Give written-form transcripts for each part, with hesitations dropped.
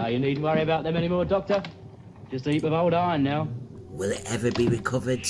you needn't worry about them anymore, Doctor. Just a heap of old iron now. Will it ever be recovered?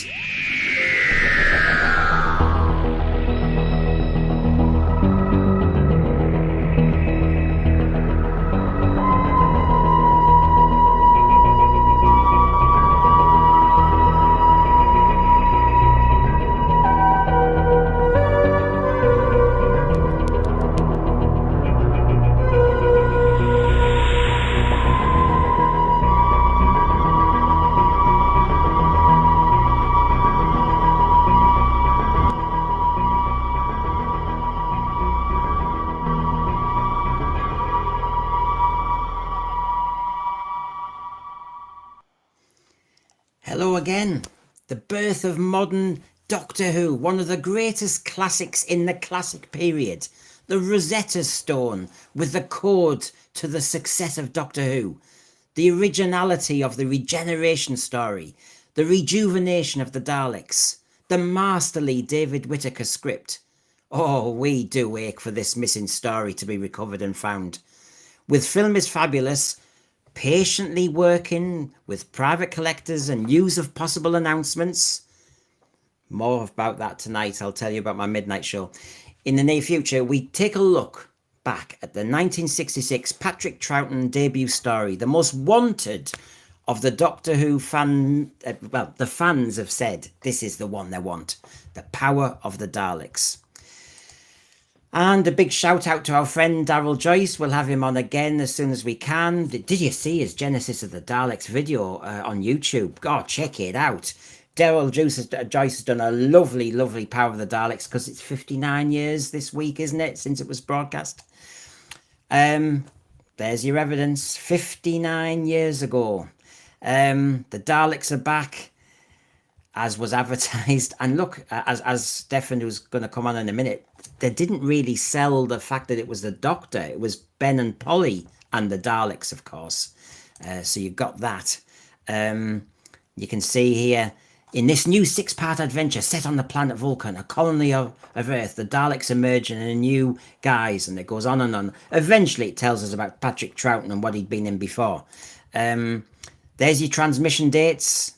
Hello again. The birth of modern Doctor Who, one of the greatest classics in the classic period. The Rosetta Stone with the code to the success of Doctor Who. The originality of the regeneration story. The rejuvenation of the Daleks. The masterly David Whittaker script. Oh, we do ache for this missing story to be recovered and found. With Film is Fabulous patiently working with private collectors and news of possible announcements. More about that tonight. I'll tell you about my midnight show. In the near future, we take a look back at the 1966 Patrick Troughton debut story, the most wanted of the Doctor Who fan. Well, the fans have said this is the one they want. The Power of the Daleks. And a big shout out to our friend Daryl Joyce. We'll have him on again as soon as we can. Did you see his Genesis of the Daleks video on YouTube? God, check it out. Daryl Joyce has done a lovely, lovely Power of the Daleks because it's 59 years this week, isn't it, since it was broadcast? There's your evidence. 59 years ago. The Daleks are back, as was advertised. And look, as Stefan, who's going to come on in a minute, they didn't really sell the fact that it was the Doctor. It was Ben and Polly and the Daleks, of course. So you've got that. You can see here, in this new 6-part adventure set on the planet Vulcan, a colony of Earth, the Daleks emerge in a new guise, and it goes on and on. Eventually, it tells us about Patrick Troughton and what he'd been in before. There's your transmission dates.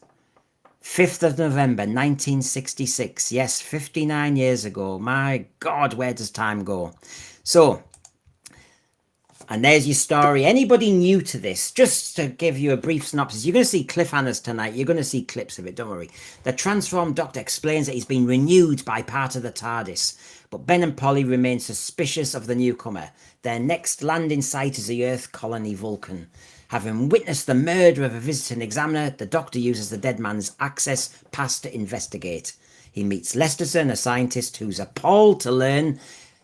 5th of November, 1966. Yes, 59 years ago. My God, where does time go? So, and there's your story. Anybody new to this, just to give you a brief synopsis, you're going to see cliffhangers tonight. You're going to see clips of it, don't worry. The transformed Doctor explains that he's been renewed by part of the TARDIS, but Ben and Polly remain suspicious of the newcomer. Their next landing site is the Earth colony Vulcan. Having witnessed the murder of a visiting examiner, the Doctor uses the dead man's access pass to investigate. He meets Lesterson, a scientist who's appalled to learn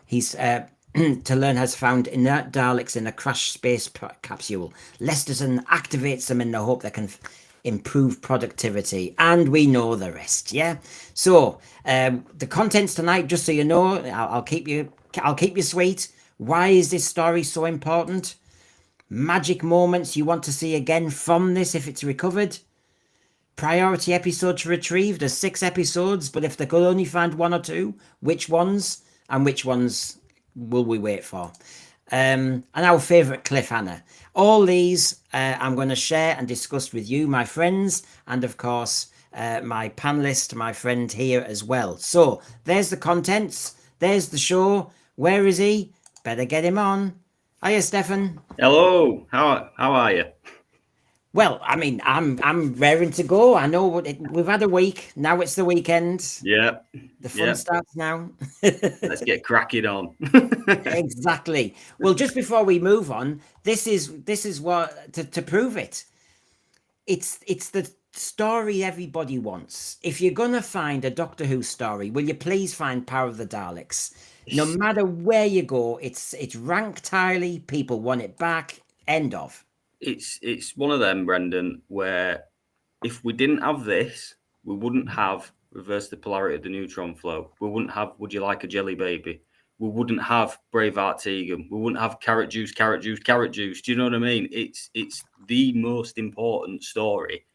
has found inert Daleks in a crashed space capsule. Lesterson activates them in the hope they can improve productivity, and we know the rest. Yeah. So the contents tonight, just so you know, I'll keep you sweet. Why is this story so important? Magic moments you want to see again from this if it's recovered. Priority episode to retrieve. There's 6 episodes, but if they could only find 1 or 2, which ones? And which ones will we wait for? And our favourite cliffhanger. All these I'm going to share and discuss with you, my friends, and of course my panelist, my friend here as well. So there's the contents. There's the show. Where is he? Better get him on. Hiya, Stefan. Hello. How are you? Well, I mean, I'm raring to go. I know we've had a week. Now it's the weekend. Yeah. The fun starts now. Let's get cracking on. Exactly. Well, just before we move on, this is what to prove it. It's the story everybody wants. If you're gonna find a Doctor Who story, will you please find Power of the Daleks? No matter where you go, it's ranked highly. People want it back. End of. It's one of them, Brendan, where if we didn't have this, we wouldn't have Reverse the Polarity of the Neutron Flow. We wouldn't have Would You Like a Jelly Baby? We wouldn't have Braveheart Tegan. We wouldn't have Carrot Juice, Carrot Juice, Carrot Juice. Do you know what I mean? It's the most important story,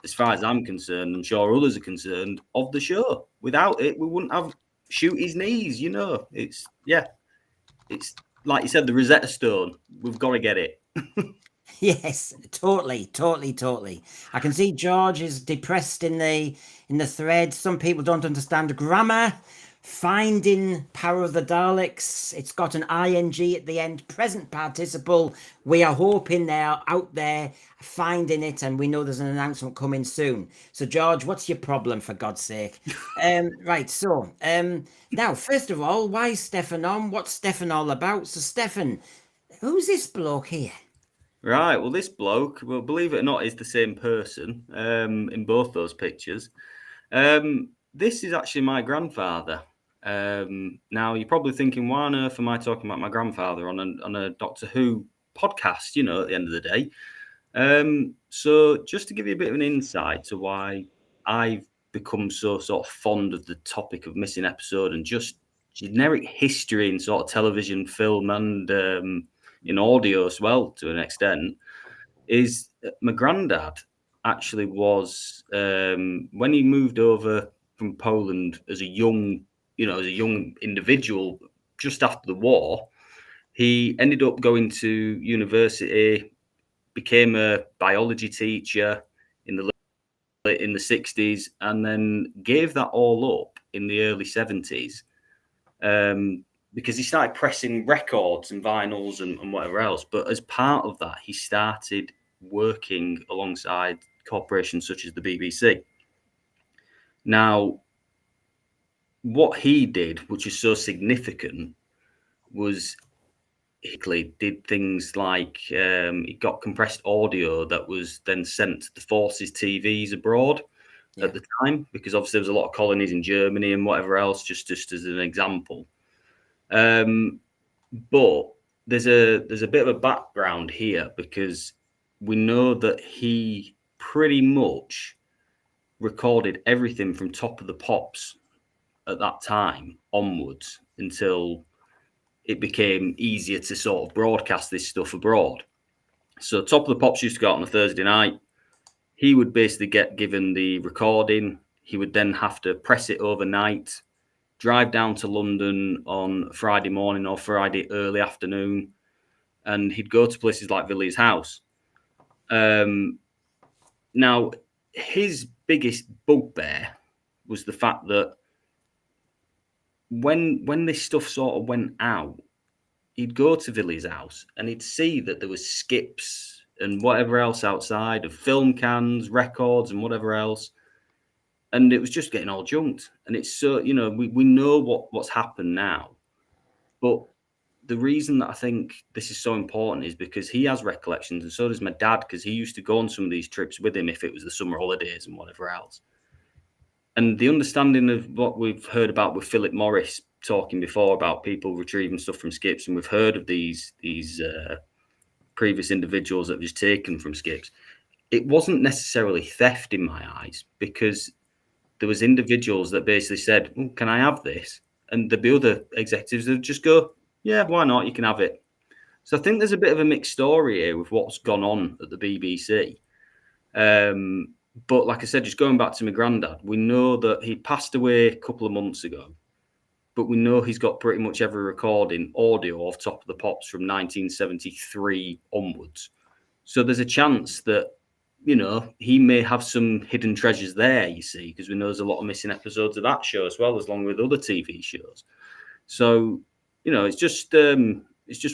as far as I'm concerned, I'm sure others are concerned, of the show. Without it, we wouldn't have Shoot His Knees, you know. It's like you said, the Rosetta Stone. We've got to get it. Yes, totally. I can see George is depressed in the thread. Some people don't understand grammar. Finding Power of the Daleks. It's got an ing at the end, present participle. We are hoping they're out there finding it, and we know there's an announcement coming soon. So, George, what's your problem, for God's sake? Right. So, now, first of all, why is Stefan on? What's Stefan all about? So, Stefan, who's this bloke here? Right. Well, this bloke, well, believe it or not, is the same person in both those pictures. This is actually my grandfather. Now, you're probably thinking, why on earth am I talking about my grandfather on a Doctor Who podcast, you know, at the end of the day? So just to give you a bit of an insight to why I've become so sort of fond of the topic of missing episode and just generic history in sort of television, film, and in audio as well, to an extent, is my granddad actually was when he moved over from Poland as a young, as a young individual just after the war, he ended up going to university, became a biology teacher in the 60s, and then gave that all up in the early 70s. Because he started pressing records and vinyls and whatever else. But as part of that, he started working alongside corporations such as the BBC. Now, what he did, which is so significant, was he did things like he got compressed audio that was then sent to the forces TVs abroad at the time, because obviously there was a lot of colonies in Germany and whatever else, just as an example. But there's a bit of a background here, because we know that he pretty much recorded everything from Top of the Pops at that time onwards until it became easier to sort of broadcast this stuff abroad. So Top of the Pops used to go out on a Thursday night. He would basically get given the recording. He would then have to press it overnight, drive down to London on Friday morning or Friday early afternoon, and he'd go to places like Villiers House. Now, his biggest bugbear was the fact that when this stuff sort of went out, he'd go to Villiers House and he'd see that there was skips and whatever else outside of film cans, records, and whatever else. And it was just getting all junked. And it's so, we know what's happened now. But the reason that I think this is so important is because he has recollections, and so does my dad, because he used to go on some of these trips with him if it was the summer holidays and whatever else. And the understanding of what we've heard about with Philip Morris talking before about people retrieving stuff from skips, and we've heard of these previous individuals that was taken from skips, it wasn't necessarily theft in my eyes, because there was individuals that basically said, oh, can I have this? And there'd be other executives that would just go, yeah, why not? You can have it. So I think there's a bit of a mixed story here with what's gone on at the BBC. But like I said, just going back to my granddad, we know that he passed away a couple of months ago, but we know he's got pretty much every recording audio of Top of the Pops from 1973 onwards. So there's a chance that, he may have some hidden treasures there, you see, because we know there's a lot of missing episodes of that show as well, as along with other TV shows. So, it's just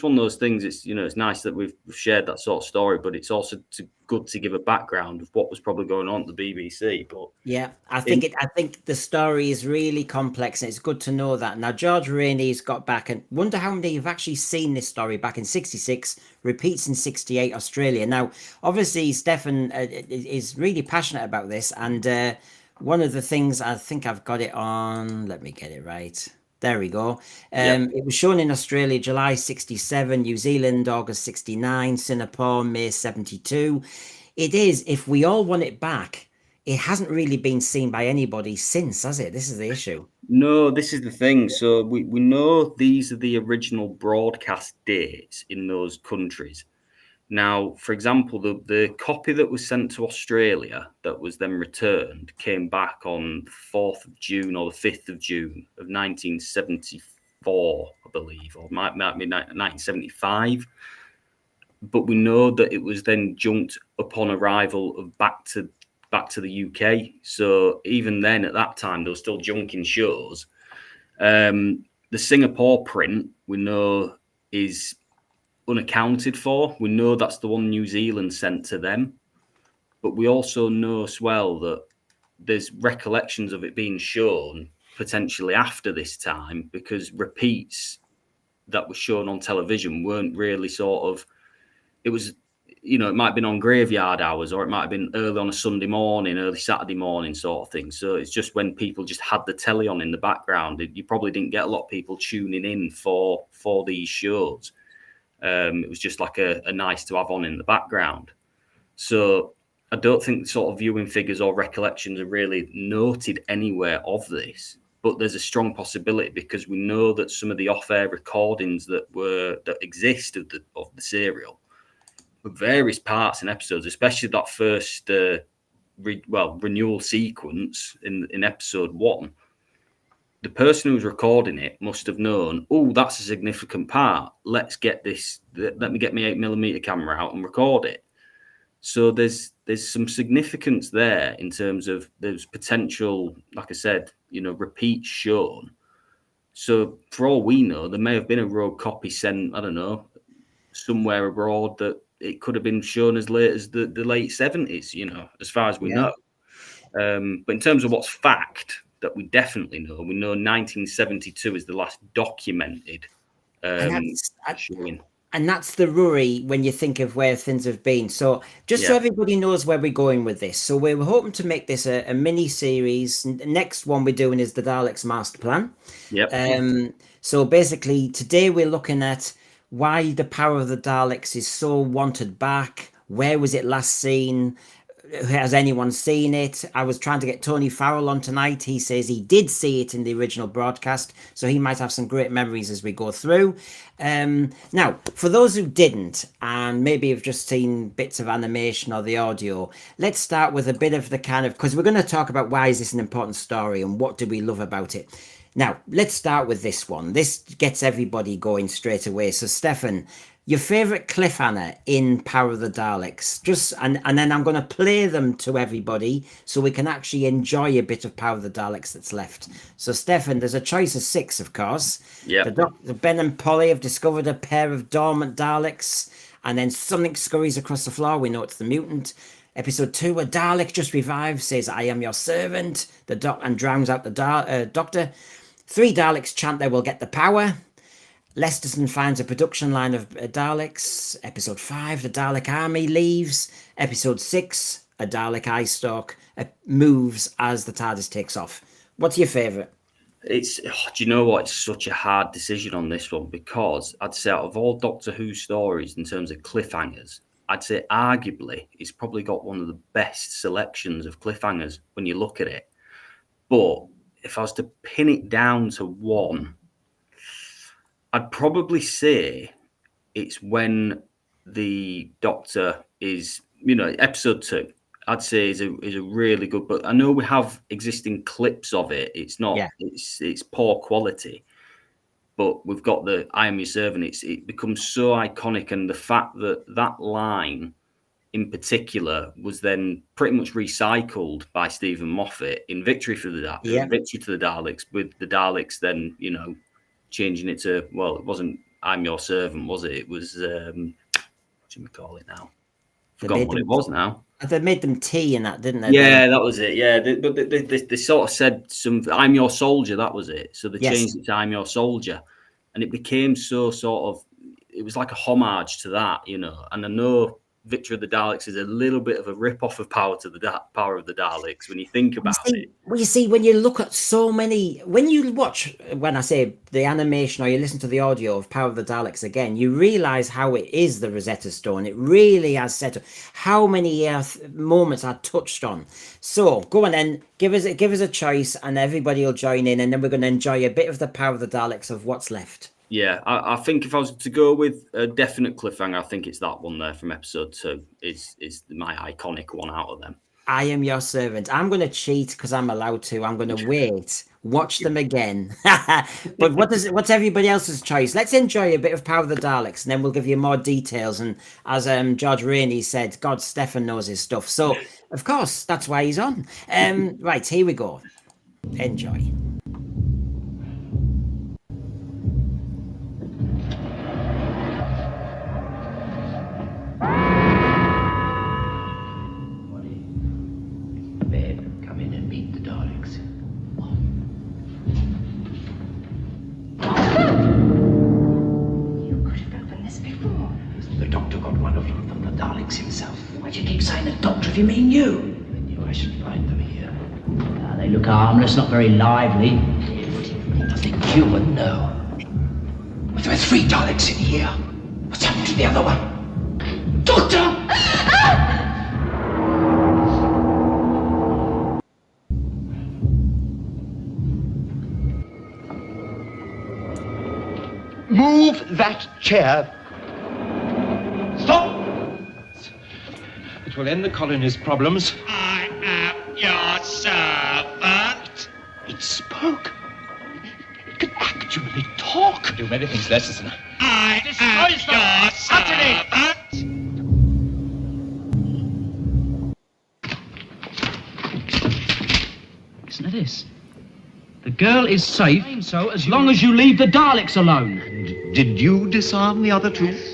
one of those things. It's it's nice that we've shared that sort of story, but it's also good to give a background of what was probably going on at the BBC. But yeah, I think the story is really complex, and it's good to know that. Now, George Rainey's got back, and wonder how many have actually seen this story back in 66, repeats in 68 Australia. Now, obviously, Stefan is really passionate about this, and one of the things, I think I've got it on, let me get it right. There we go. It was shown in Australia, July 67, New Zealand, August 69, Singapore, May 72. It is, if we all want it back, it hasn't really been seen by anybody since, has it? This is the issue. No, this is the thing. So we know these are the original broadcast dates in those countries. Now, for example, the copy that was sent to Australia that was then returned came back on the 4th of June or the 5th of June of 1974, I believe, or might be 1975. but we know that it was then junked upon arrival of back to the UK. So even then, at that time, they were still junking shows. The Singapore print we know is unaccounted for. We know that's the one New Zealand sent to them, but we also know as well that there's recollections of it being shown potentially after this time, because repeats that were shown on television weren't really sort of, it was, it might have been on graveyard hours, or it might have been early on a Sunday morning, early Saturday morning sort of thing. So it's just when people just had the telly on in the background. You probably didn't get a lot of people tuning in for these shows. It was just like a nice to have on in the background. So I don't think sort of viewing figures or recollections are really noted anywhere of this. But there's a strong possibility, because we know that some of the off-air recordings that exist of the serial, with various parts and episodes, especially that first renewal sequence in episode 1, the person who was recording it must have known, oh, that's a significant part. Let me get my 8mm camera out and record it. So there's some significance there in terms of there's potential, like I said, repeats shown. So for all we know, there may have been a rogue copy sent, I don't know, somewhere abroad that it could have been shown as late as the late 70s, as far as we know. But in terms of what's fact that we definitely know, we know 1972 is the last documented showing. And that's the worry when you think of where things have been. So just so everybody knows where we're going with this. So we're hoping to make this a mini series. Next one we're doing is the Daleks Master Plan. Yep. So basically today we're looking at why the Power of the Daleks is so wanted back. Where was it last seen? Has anyone seen it? I was trying to get Tony Farrell on tonight. He says he did see it in the original broadcast, so he might have some great memories as we go through. Now, for those who didn't, and maybe have just seen bits of animation or the audio, let's start with a bit of the kind of, because we're going to talk about why is this an important story and what do we love about it. Now, let's start with this one. This gets everybody going straight away. So, Stefan, your favorite cliffhanger in Power of the Daleks, and then I'm going to play them to everybody so we can actually enjoy a bit of Power of the Daleks that's left. So, Stefan, there's a choice of 6, of course. Yeah. Ben and Polly have discovered a pair of dormant Daleks, and then something scurries across the floor. We know it's the mutant. Episode 2, a Dalek just revives, says, "I am your servant," and drowns out the Doctor. 3 Daleks chant they will get the power. Lesterson finds a production line of Daleks. Episode 5, the Dalek army leaves. Episode 6, a Dalek eye stalk moves as the TARDIS takes off. What's your favourite? Do you know what? It's such a hard decision on this one, because I'd say out of all Doctor Who stories in terms of cliffhangers, I'd say arguably it's probably got one of the best selections of cliffhangers when you look at it. But if I was to pin it down to one, I'd probably say it's when the Doctor is, episode 2. I'd say is a really good, but I know we have existing clips of it. It's not, it's poor quality, but we've got the "I am your servant." It becomes so iconic, and the fact that line in particular was then pretty much recycled by Stephen Moffat in Victory to the Daleks, with the Daleks then, changing it to, well, it wasn't "I'm your servant," was it? It was, what do we call it now? Forgotten what it was now. They made them tea and that, didn't they? Yeah, that was it. Yeah, but they sort of said "I'm your soldier." That was it. So they changed it to "I'm your soldier," and it became so sort of. It was like a homage to that, And I know Victory of the Daleks is a little bit of a rip-off of Power of the Daleks when you think about it. Well, you see, when you look at so many, when you watch, when I say the animation or you listen to the audio of Power of the Daleks again, you realise how it is the Rosetta Stone. It really has set up how many moments are touched on. So go on then, give us a choice, and everybody will join in, and then we're going to enjoy a bit of the Power of the Daleks of what's left. Yeah, I think if I was to go with a definite cliffhanger, I think it's that one there from episode 2 is my iconic one out of them. I am your servant. I'm going to cheat because I'm allowed to. I'm going to wait watch them again. But what's everybody else's choice? Let's enjoy a bit of Power of the Daleks, and then we'll give you more details. And as George Rainey said, God, Stefan knows his stuff. So, of course, that's why he's on. Right, here we go. Enjoy. Come in and meet the Daleks. You could have opened this before. The doctor got one of them from the Daleks himself. Why do you keep saying the doctor if you mean you? I knew I should find them here. They look harmless, not very lively. Nothing human, no. But there are 3 Daleks in here. What's happened to the other one? Doctor! Move that chair. Stop! It will end the colony's problems. I am your servant. It spoke. It could actually talk. Do many things less than I am your servant. Listen to this. The girl is safe, so as long as you leave the Daleks alone. Did you disarm the other 2?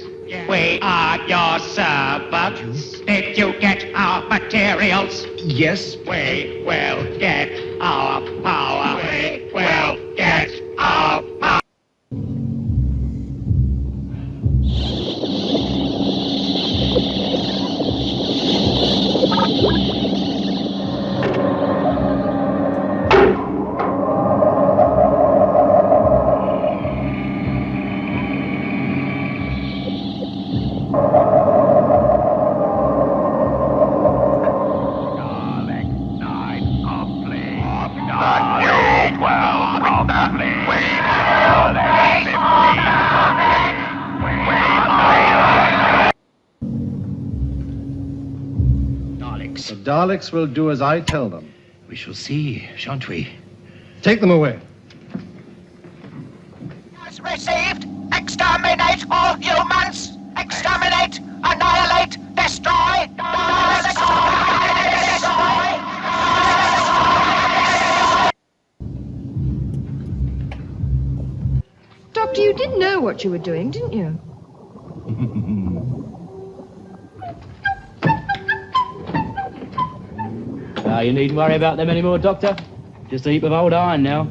We are your servants. Did you get our materials? Yes. We will get our power. We will get our power. The Daleks will do as I tell them. We shall see, shan't we? Take them away. Has received. Exterminate all humans. Exterminate. Annihilate. Destroy. Doctor, you did know what you were doing, didn't you? You needn't worry about them anymore, Doctor. Just a heap of old iron now.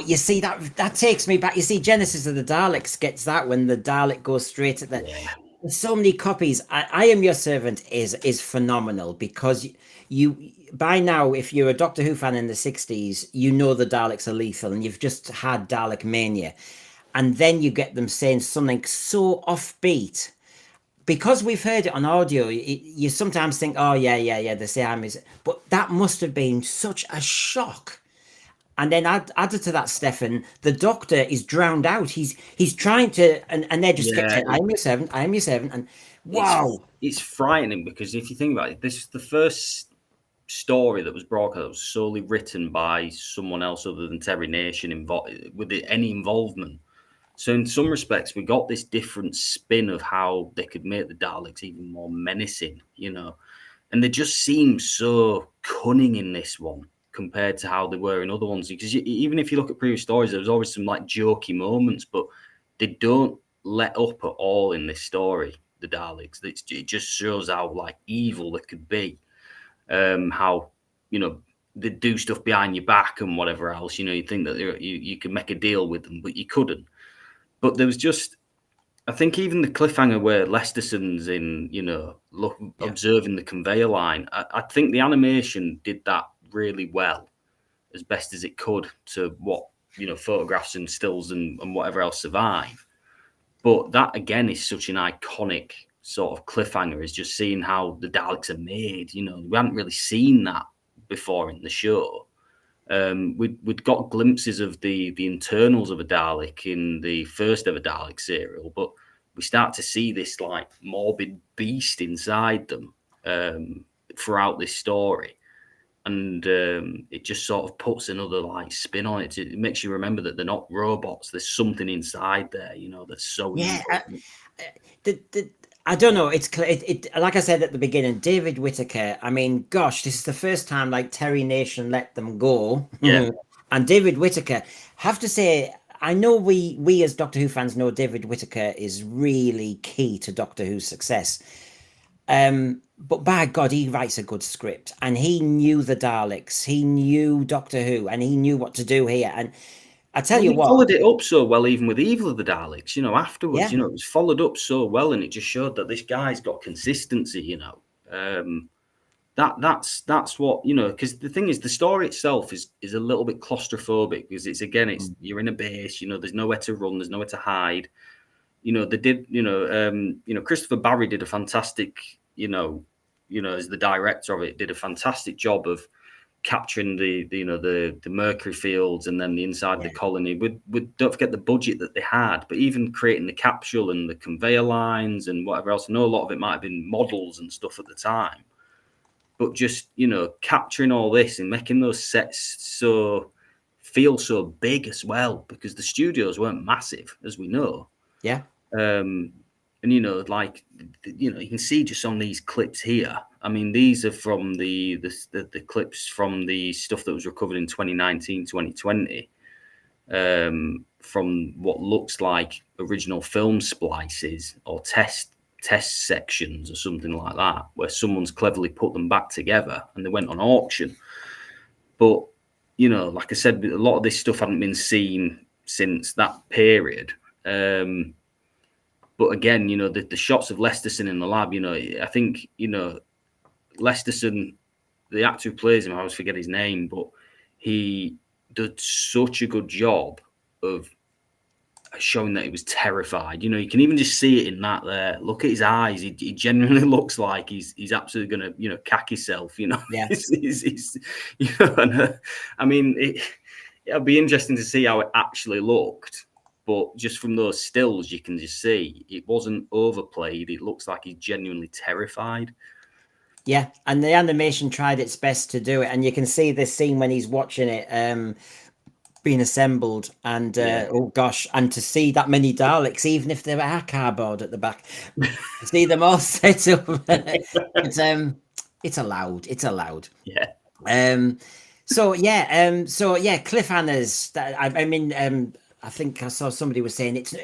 You see, that takes me back. You see, Genesis of the Daleks gets that when the Dalek goes straight at the. There's so many copies. I Am Your Servant is phenomenal because you by now, if you're a Doctor Who fan in the 60s, you know the Daleks are lethal and you've just had Dalek mania. And then you get them saying something so offbeat. Because we've heard it on audio, you sometimes think, oh, yeah, they say I'm his. But that must have been such a shock. And then added to that, Stefan, the Doctor is drowned out. He's trying to, and they're just saying, I am your servant, I am your servant. And wow. It's frightening because if you think about it, this is the first story that was broadcast that was solely written by someone else other than Terry Nation with any involvement. So in some respects, we got this different spin of how they could make the Daleks even more menacing, you know. And they just seem so cunning in this one compared to how they were in other ones. Because even if you look at previous stories, there was always some like jokey moments, but they don't let up at all in this story, the Daleks. It just shows how like evil they could be. How, you know, they do stuff behind your back and whatever else. You know, you think that you could make a deal with them, but you couldn't. But there was just, I think even the cliffhanger where Lesterson's in, you know, observing the conveyor line, I think the animation did that really well, as best as it could to what, you know, photographs and stills and whatever else survive. But that, again, is such an iconic sort of cliffhanger is just seeing how the Daleks are made. You know, we hadn't really seen that before in the show. We'd got glimpses of the internals of a Dalek in the first ever Dalek serial, but we start to see this like morbid beast inside them throughout this story. And it just sort of puts another like spin on it. It makes you remember that they're not robots. There's something inside there, you know, that's so Yeah, evil. I don't know. It's like I said at the beginning, David Whittaker. I mean, gosh, this is the first time like Terry Nation let them go. Yeah. And David Whittaker, have to say, I know we as Doctor Who fans know David Whittaker is really key to Doctor Who's success. But by God, he writes a good script, and he knew the Daleks, he knew Doctor Who, and he knew what to do here. And I tell you he what, followed it up so well, even with Evil of the Daleks, you know, afterwards, Yeah. you know, it was followed up so well, and it just showed that this guy's got consistency, you know. That's what, you know, because the thing is, the story itself is a little bit claustrophobic, because it's you're in a base, you know, there's nowhere to run, there's nowhere to hide. You know, they did, you know, Christopher Barry did a fantastic, you know, as the director of it, did a fantastic job of capturing the mercury fields and then the inside of the colony. With don't forget the budget that they had, but even creating the capsule and the conveyor lines and whatever else. I know a lot of it might have been models and stuff at the time, but just, you know, capturing all this and making those sets feel so big as well, because the studios weren't massive, as we know. Yeah. And, you know, like, you know, you can see just on these clips here. I mean, these are from the clips from the stuff that was recovered in 2019, 2020, from what looks like original film splices or test sections or something like that, where someone's cleverly put them back together and they went on auction. But, you know, like I said, a lot of this stuff hadn't been seen since that period. But again, you know, the shots of Lesterson in the lab, you know, I think, you know, Lesterson, the actor who plays him, I always forget his name, but he did such a good job of showing that he was terrified. You know, you can even just see it in that there. Look at his eyes. He genuinely looks like he's absolutely going to, you know, cack himself, you know. Yeah. He's you know, and, I mean, it'll be interesting to see how it actually looked. But just from those stills, you can just see it wasn't overplayed. It looks like he's genuinely terrified. Yeah, and the animation tried its best to do it, and you can see this scene when he's watching it being assembled, and oh gosh, and to see that many Daleks, even if they are cardboard at the back, to see them all set up, it's allowed. It's allowed. Yeah. So cliffhangers. I mean. I think I saw somebody was saying it's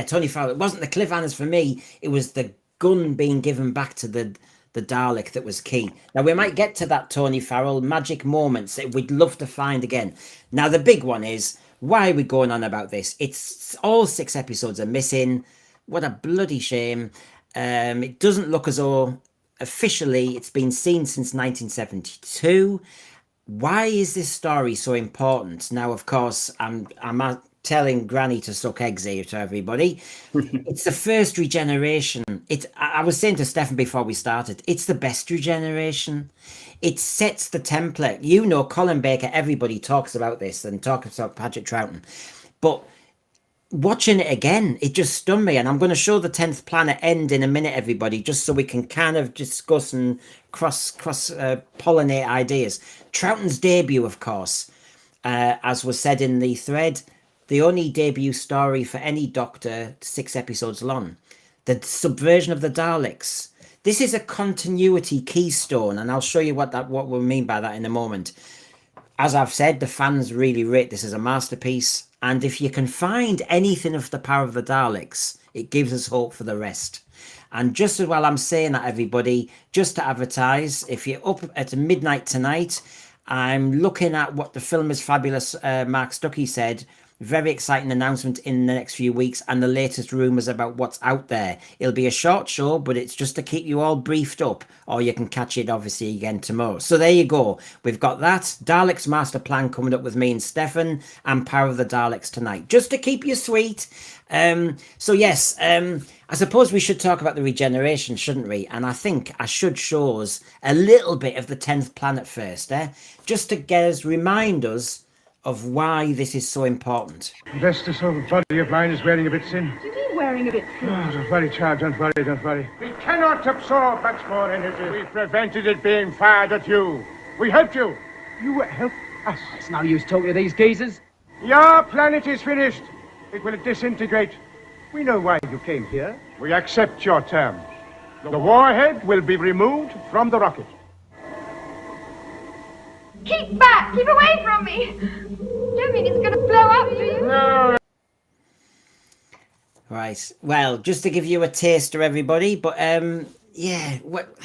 Tony Farrell. It wasn't the cliffhangers for me. It was the gun being given back to the Dalek that was key. Now we might get to that Tony Farrell magic moments that we'd love to find again. Now the big one is, why are we going on about this? It's all 6 episodes are missing. What a bloody shame. It doesn't look as though officially it's been seen since 1972. Why is this story so important? Now, of course, I'm telling Granny to suck eggs here to everybody. It's the first regeneration. I was saying to Stefan before we started, it's the best regeneration. It sets the template. You know, Colin Baker, everybody talks about this and talks about Patrick Troughton. But watching it again, it just stunned me. And I'm going to show the 10th Planet end in a minute, everybody, just so we can kind of discuss and cross pollinate ideas. Troughton's debut, of course, as was said in the thread, the only debut story for any Doctor 6 episodes long. The subversion of the Daleks. This is a continuity keystone, and I'll show you what we mean by that in a moment. As I've said, the fans really rate this as a masterpiece, and if you can find anything of the Power of the Daleks, it gives us hope for the rest. And just as well I'm saying that, everybody, just to advertise, if you're up at midnight tonight, I'm looking at what the film is fabulous, Mark Stuckey said, very exciting announcement in the next few weeks and the latest rumors about what's out there. It'll be a short show, but it's just to keep you all briefed up, or you can catch it obviously again tomorrow. So there you go. We've got that Daleks Master Plan coming up with me and Stefan, and Power of the Daleks tonight, just to keep you sweet. So yes, I suppose we should talk about the regeneration, shouldn't we? And I think I should show us a little bit of the 10th planet first, just to remind us of why this is so important. Bless this old body of mine is wearing a bit thin. What do you mean wearing a bit thin? Oh, don't worry, child, don't worry, don't worry. We cannot absorb much more energy. We prevented it being fired at you. We helped you. You helped us. It's no use talking to these geezers. Your planet is finished. It will disintegrate. We know why you came here. We accept your terms. The warhead will be removed from the rocket. Keep back! Keep away from me! You don't mean it's going to blow up, do you? No. Right. Well, just to give you a taster, everybody. But yeah, what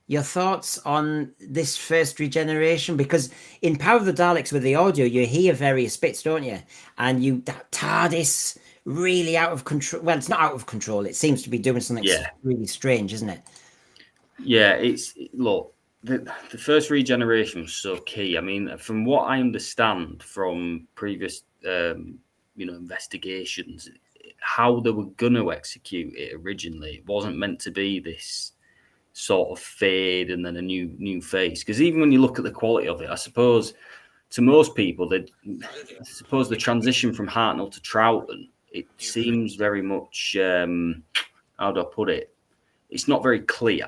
your thoughts on this first regeneration? Because in Power of the Daleks with the audio, you hear various bits, don't you? And that TARDIS really out of control. Well, it's not out of control. It seems to be doing something really strange, isn't it? Yeah, look. The first regeneration was so key. I mean, from what I understand from previous, investigations, how they were going to execute it originally, it wasn't meant to be this sort of fade and then a new face. Because even when you look at the quality of it, I suppose to most people, the transition from Hartnell to Troughton, it seems very much, how do I put it? It's not very clear.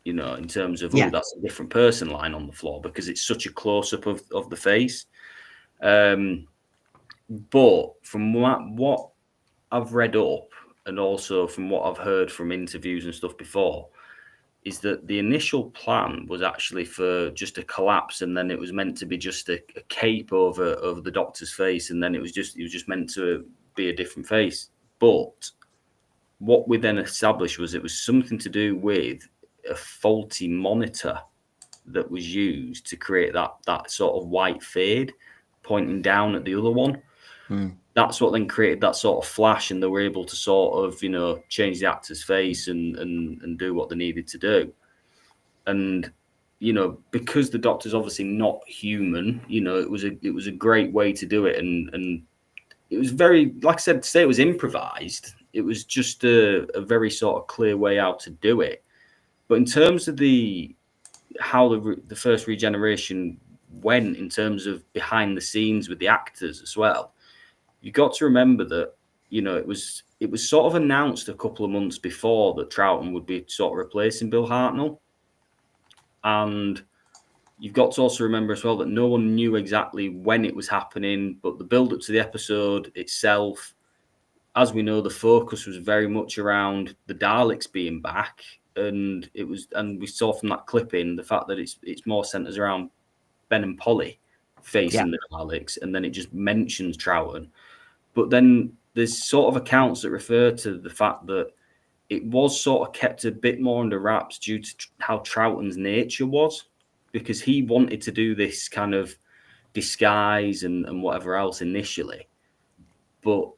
In terms of, that's a different person lying on the floor, because it's such a close-up of the face. But from what I've read up, and also from what I've heard from interviews and stuff before, is that the initial plan was actually for just a collapse, and then it was meant to be just a cape over the Doctor's face, and then it was just meant to be a different face. But what we then established was it was something to do with a faulty monitor that was used to create that sort of white fade pointing down at the other one. That's what then created that sort of flash, and they were able to sort of change the actor's face and do what they needed to do. And because the Doctor's obviously not human, it was a great way to do it, and it was very, like I said, to say it was improvised, it was just a very sort of clear way out to do it. But in terms of how the first regeneration went, in terms of behind the scenes with the actors as well, you got to remember that it was sort of announced a couple of months before that Troughton would be sort of replacing Bill Hartnell, and you've got to also remember as well that no one knew exactly when it was happening, but the build up to the episode itself, as we know, the focus was very much around the Daleks being back. And we saw from that clipping the fact that it's more centers around Ben and Polly facing the Daleks, and then it just mentions Troughton. But then there's sort of accounts that refer to the fact that it was sort of kept a bit more under wraps due to how Troughton's nature was, because he wanted to do this kind of disguise and whatever else initially. But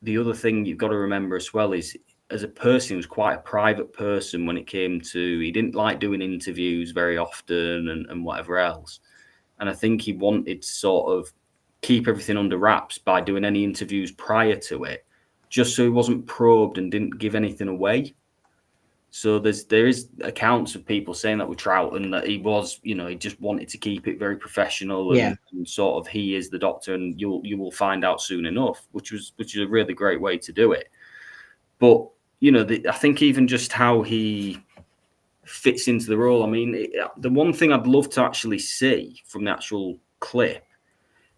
the other thing you've got to remember as well is, as a person, he was quite a private person when it came to, he didn't like doing interviews very often and whatever else. And I think he wanted to sort of keep everything under wraps by doing any interviews prior to it, just so he wasn't probed and didn't give anything away. So there is accounts of people saying that with Troughton, that he was, he just wanted to keep it very professional and sort of, he is the Doctor and you will find out soon enough, which is a really great way to do it. But I think even just how he fits into the role. I mean, the one thing I'd love to actually see from the actual clip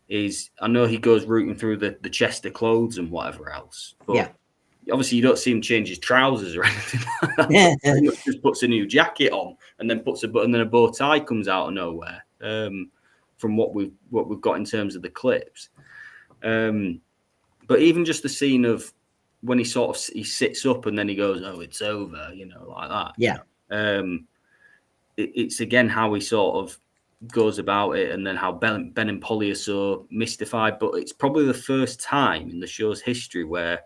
is, I know he goes rooting through the chest of clothes and whatever else, but obviously you don't see him change his trousers or anything like that. He just puts a new jacket on and then and then a bow tie comes out of nowhere. From what we've got in terms of the clips, but even just the scene of when he sits up and then he goes, "Oh, it's over," like that. Yeah. It's again how he sort of goes about it, and then how Ben and Polly are so mystified. But it's probably the first time in the show's history where,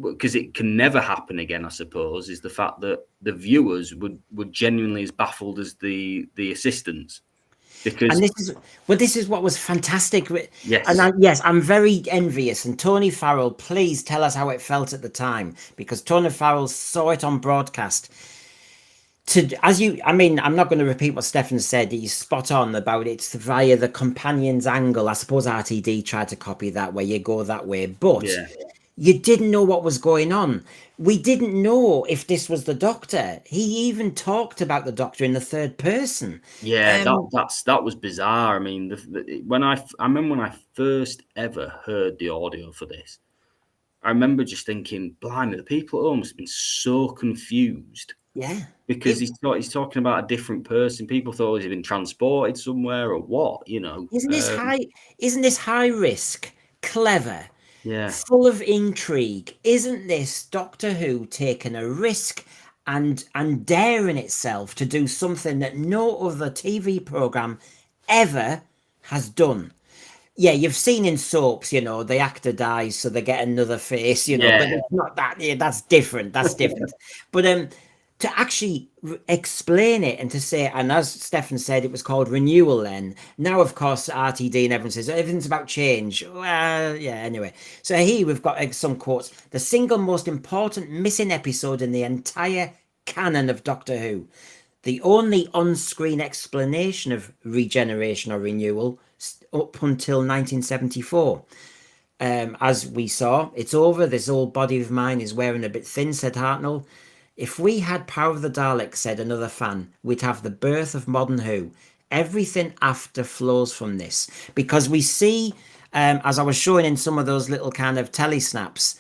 because it can never happen again, I suppose, is the fact that the viewers would genuinely as baffled as the assistants. Because And this is what was fantastic. yes, And yes, I'm very envious. And Tony Farrell, please tell us how it felt at the time, because Tony Farrell saw it on broadcast. I'm not going to repeat what Stefan said. He's spot on about it's via the companion's angle. I suppose RTD tried to copy that, where you go that way, but you didn't know what was going on. We didn't know if this was the Doctor. He even talked about the Doctor in the third person. Yeah, that was bizarre. I mean, I remember when I first ever heard the audio for this, I remember just thinking, blimey, the people at home must have been so confused. Yeah. Because he's talking about a different person. People thought he'd been transported somewhere or what, you know. Isn't this high risk, clever, Yeah. full of intrigue? Isn't this Doctor Who taking a risk and daring itself to do something that no other TV program ever has done? Yeah, you've seen in soaps, you know, the actor dies, so they get another face, you know, but it's not that. Yeah, that's different. That's different. But to actually explain it and to say, and as Stefan said, it was called renewal then. Now, of course, RTD and everyone says everything's about change. Well, yeah, anyway. So here we've got some quotes. The single most important missing episode in the entire canon of Doctor Who. The only on-screen explanation of regeneration or renewal up until 1974. As we saw, it's over. This old body of mine is wearing a bit thin, said Hartnell. If we had Power of the Daleks, said another fan, we'd have the birth of modern Who. Everything after flows from this. Because we see, as I was showing in some of those little kind of telesnaps,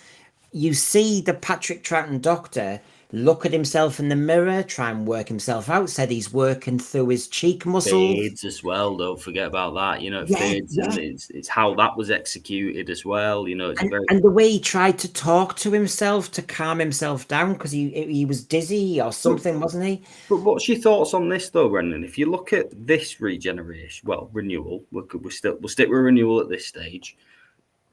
you see the Patrick Troughton Doctor look at himself in the mirror, try and work himself out, said he's working through his cheek muscles. Fades as well, don't forget about that. You know, fades, and it's how that was executed as well. You know, and the way he tried to talk to himself to calm himself down because he was dizzy or something, wasn't he? But what's your thoughts on this though, Brendan? If you look at this regeneration, renewal, we'll stick with renewal at this stage.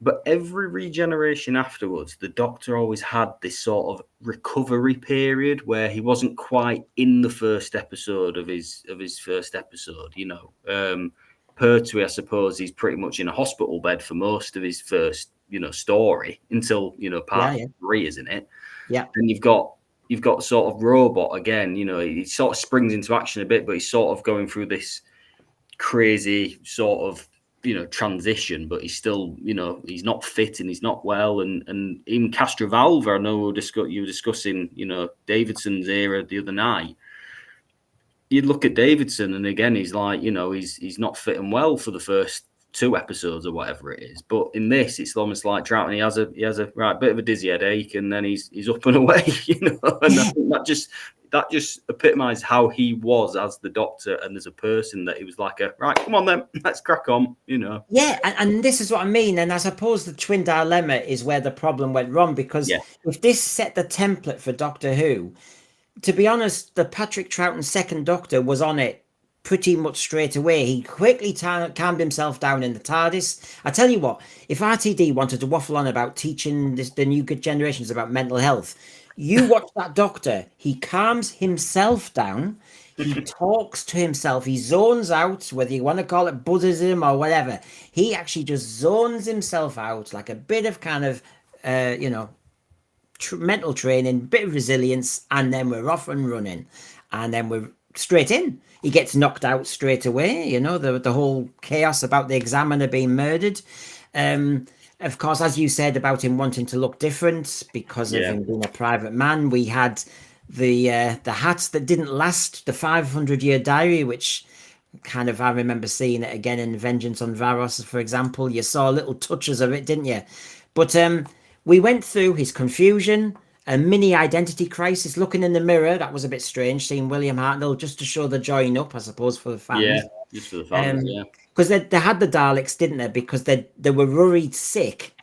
But every regeneration afterwards, the Doctor always had this sort of recovery period where he wasn't quite in the first episode of his first episode. You know, Pertwee, I suppose, he's pretty much in a hospital bed for most of his first, story until part 3, isn't it? Yeah. And you've got sort of Robot again. You know, he sort of springs into action a bit, but he's sort of going through this crazy sort of transition, but he's still, he's not fit and he's not well. And even Castrovalva, I know you were discussing, Davidson's era the other night. You'd look at Davidson, and again, he's like, he's not fit and well for the first 2 episodes or whatever it is. But in this, it's almost like Troughton. He has a bit of a dizzy headache, and then he's up and away. And I think that just epitomized how he was as the Doctor and as a person, that he was like right, come on then, let's crack on, Yeah, and this is what I mean. And I suppose the twin dilemma is where the problem went wrong, because if this set the template for Doctor Who, to be honest, the Patrick Troughton second Doctor was on it pretty much straight away. He quickly calmed himself down in the TARDIS. I tell you what, if RTD wanted to waffle on about teaching the new generations about mental health, you watch that Doctor. He calms himself down. He talks to himself. He zones out, whether you want to call it Buddhism or whatever. He actually just zones himself out, like a bit of kind of, mental training, bit of resilience, and then we're off and running. And then we're straight in. He gets knocked out straight away. The whole chaos about the examiner being murdered. Of course, as you said about him wanting to look different because of him being a private man, we had the hats that didn't last, the 500-year diary, which kind of, I remember seeing it again in Vengeance on Varos, for example. You saw little touches of it, didn't you? But we went through his confusion, a mini identity crisis, looking in the mirror. That was a bit strange, seeing William Hartnell, just to show the join up, I suppose, for the fans. Yeah, just for the fans, because they had the Daleks, didn't they? Because they were worried sick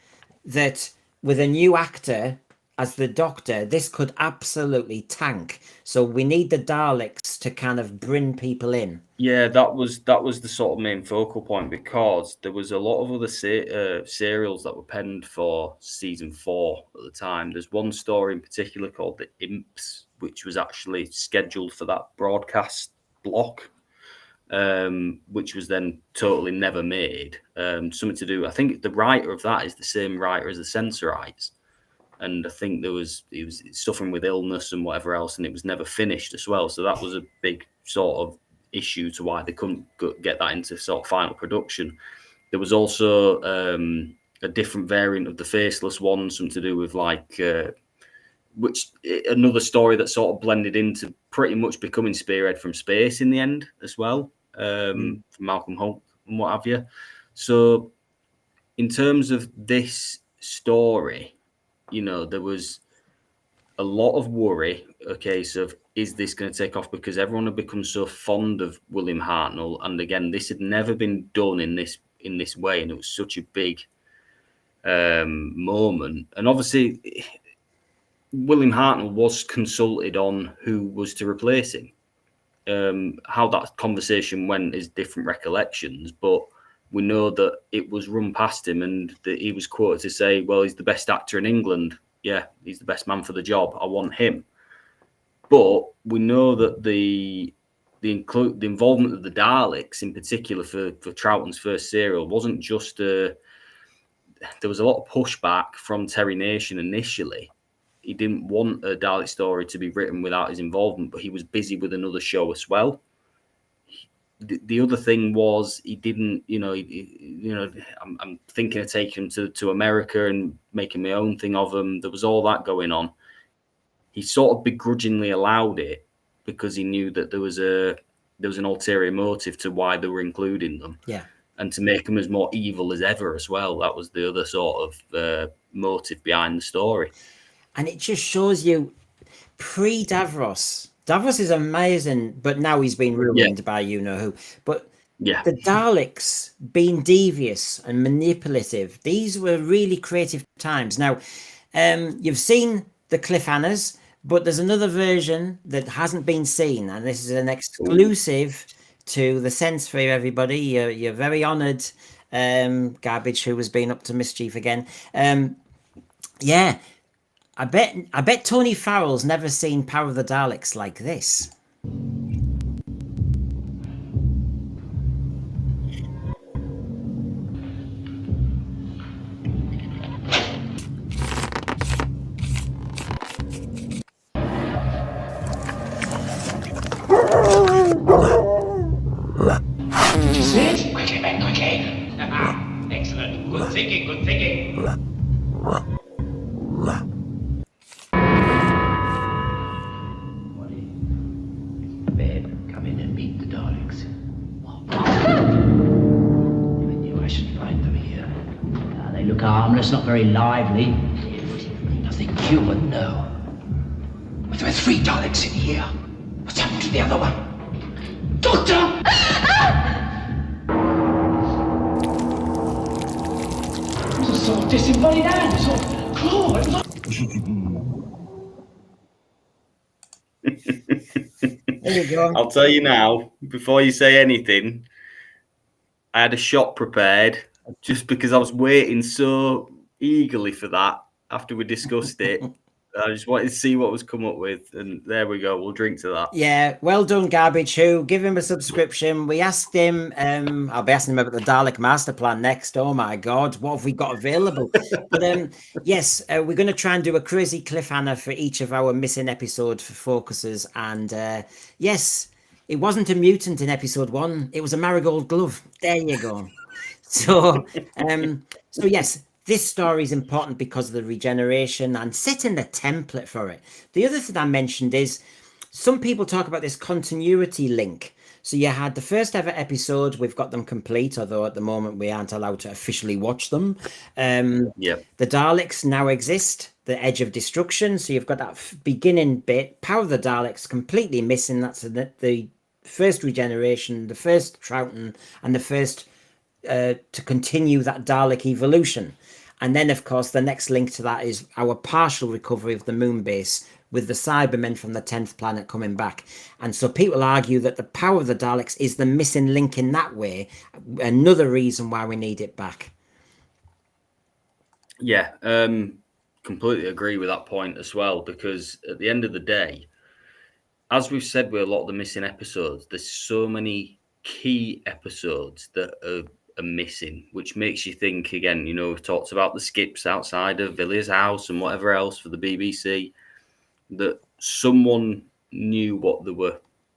that with a new actor as the Doctor, this could absolutely tank. So we need the Daleks to kind of bring people in. Yeah, that was the sort of main focal point, because there was a lot of other serials that were penned for season 4 at the time. There's one story in particular called The Imps, which was actually scheduled for that broadcast block, which was then totally never made. Something to do, I think the writer of that is the same writer as the Censorites. And I think he was suffering with illness and whatever else, and it was never finished as well. So that was a big sort of issue to why they couldn't get that into sort of final production. There was also a different variant of the Faceless one, something to do with like which another story that sort of blended into pretty much becoming Spearhead from Space in the end as well, from Malcolm Holt and what have you. So in terms of this story, you know, there was a lot of worry, a case of, is this going to take off? Because everyone had become so fond of William Hartnell, and again, this had never been done in this way, and it was such a big moment. And obviously, William Hartnell was consulted on who was to replace him. How that conversation went is different recollections, but we know that it was run past him, and that he was quoted to say, well, he's the best actor in England. Yeah, he's the best man for the job. I want him. But we know that the involvement of the Daleks, in particular for Troughton's first serial, wasn't just there was a lot of pushback from Terry Nation initially. He didn't want a Dalek story to be written without his involvement, but he was busy with another show as well. The other thing was he didn't, I'm thinking of taking him to America and making my own thing of him. There was all that going on. He sort of begrudgingly allowed it because he knew that there was an ulterior motive to why they were including them. Yeah. And to make them as more evil as ever as well. That was the other sort of motive behind the story. And it just shows you pre-Davros. Davros is amazing, but now he's been ruined by you-know-who. But the Daleks being devious and manipulative, these were really creative times. Now, you've seen the cliffhangers, but there's another version that hasn't been seen, and this is an exclusive to the Sense for everybody. You're very honoured, Garbage, who has been up to mischief again. Yeah. I bet Tony Farrell's never seen Power of the Daleks like this. Sit! Quickly, Ben, quickly. Excellent. Good thinking, good thinking. Come in and meet the Daleks. I knew I should find them here. They look harmless, not very lively. Nothing human, no. But there are 3 Daleks in here. What's happened to the other one? Doctor! It was a sort of disembodied hand, a sort of claw. It was There you go. I'll tell you now, before you say anything, I had a shot prepared just because I was waiting so eagerly for that after we discussed it. I just wanted to see what was come up with, and there we go. We'll drink to that. Yeah, well done, Garbage Who. Give him a subscription. We asked him, I'll be asking him about the Dalek Master Plan next. Oh my God, what have we got available? But yes, we're going to try and do a crazy cliffhanger for each of our missing episode focuses. And yes, it wasn't a mutant in episode 1. It was a marigold glove. There you go. So yes, this story is important because of the regeneration and setting the template for it. The other thing I mentioned is some people talk about this continuity link. So you had the first ever episode. We've got them complete, although at the moment we aren't allowed to officially watch them. The Daleks now exist, the Edge of Destruction. So you've got that beginning bit. Power of the Daleks completely missing. That's the first regeneration, the first Troughton, and the first to continue that Dalek evolution. And then, of course, the next link to that is our partial recovery of the moon base with the Cybermen from the 10th planet coming back. And so people argue that the power of the Daleks is the missing link in that way. Another reason why we need it back. Yeah, completely agree with that point as well, because at the end of the day, as we've said with a lot of the missing episodes, there's so many key episodes that are missing, which makes you think again, we've talked about the skips outside of Villiers' house and whatever else for the BBC, that someone knew what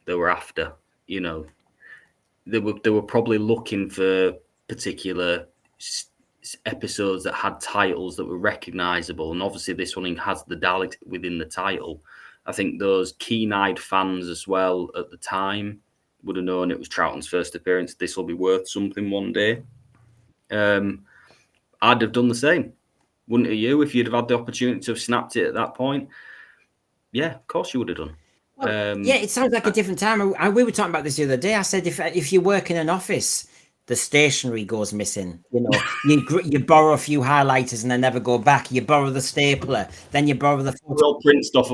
they were after. They were probably looking for particular episodes that had titles that were recognizable, and obviously this one has the Daleks within the title. I think those keen-eyed fans as well at the time would have known it was Troughton's first appearance. This will be worth something one day. I'd have done the same, wouldn't you? If you'd have had the opportunity to have snapped it at that point, yeah, of course you would have done. Well, yeah, it sounds like a different time. We were talking about this the other day. I said if you work in an office, the stationery goes missing. You borrow a few highlighters and then never go back. You borrow the stapler, then you borrow the we all print stuff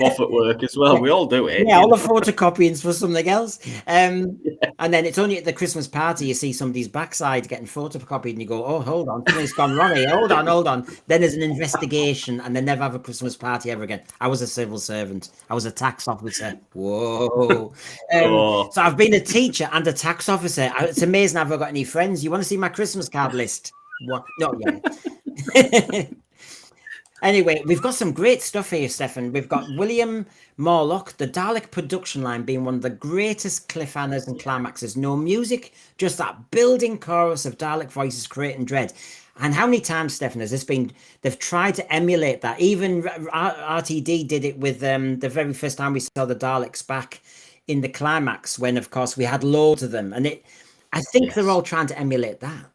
off at work as well. We all do it. Yeah, all the photocopying's for something else. And then it's only at the Christmas party you see somebody's backside getting photocopied and you go, oh, hold on, something's gone wrong here. Hold on. Then there's an investigation and they never have a Christmas party ever again. I was a civil servant. I was a tax officer. Whoa. So I've been a teacher and a tax officer. It's amazing I've got any friends. You want to see my Christmas card list? What? Not yet. Anyway, we've got some great stuff here, Stefan. We've got William Morlock, the Dalek production line being one of the greatest cliffhangers and climaxes. No music, just that building chorus of Dalek voices creating dread. And how many times, Stefan, has this been? They've tried to emulate that. Even RTD did it with the very first time we saw the Daleks back in the climax, when, of course, we had loads of them. And I think they're all trying to emulate that.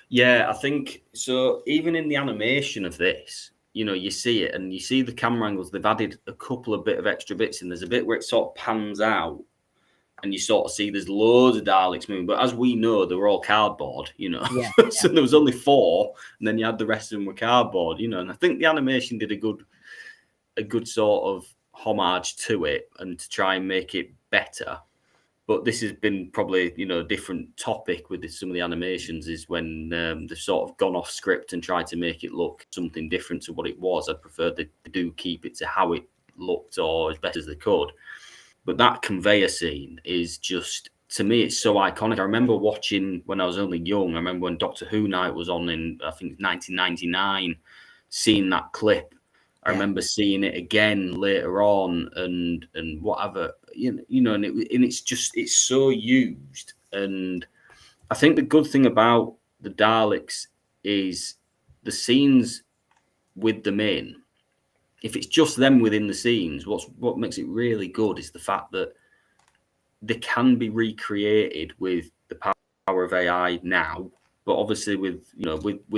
Yeah, I think so. Even in the animation of this, you see it and you see the camera angles. They've added a couple of bit of extra bits, and there's a bit where it sort of pans out, and you sort of see there's loads of Daleks moving. But as we know, they were all cardboard, Yeah. So there was only 4, and then you had the rest of them were cardboard, And I think the animation did a good sort of homage to it, and to try and make it better. But this has been probably, a different topic with some of the animations, is when they've sort of gone off script and tried to make it look something different to what it was. I prefer they do keep it to how it looked, or as best as they could. But that conveyor scene is just, to me, it's so iconic. I remember watching when I was only young. I remember when Doctor Who Night was on in, I think, 1999, seeing that clip. I remember seeing it again later on, and whatever, and it's so used. And I think the good thing about the Daleks is the scenes with them in. If it's just them within the scenes, what makes it really good is the fact that they can be recreated with the power of AI now, but obviously with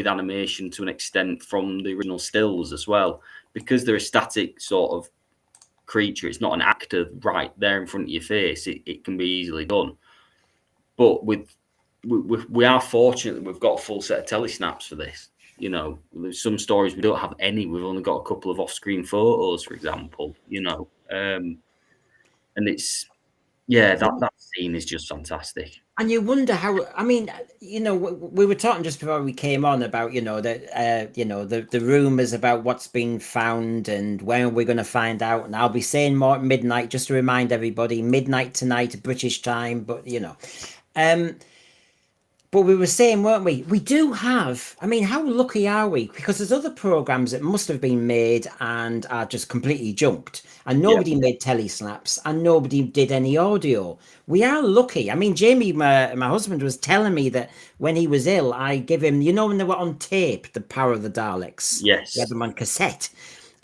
animation to an extent from the original stills as well. Because they're a static sort of creature, it's not an actor right there in front of your face. It can be easily done. But we are fortunate that we've got a full set of telesnaps for this. There's some stories we don't have any. We've only got a couple of off-screen photos, for example. And it's that scene is just fantastic. And you wonder how, we were talking just before we came on about, the rumors about what's been found and when we're going to find out. And I'll be saying more at midnight, just to remind everybody, midnight tonight, British time. But, but we were saying, weren't we? We do have, how lucky are we? Because there's other programs that must have been made and are just completely junked. And nobody made telesnaps and nobody did any audio. We are lucky. Jamie, my husband, was telling me that when he was ill, I give him, when they were on tape, The Power of the Daleks. Yes. We had them on cassette.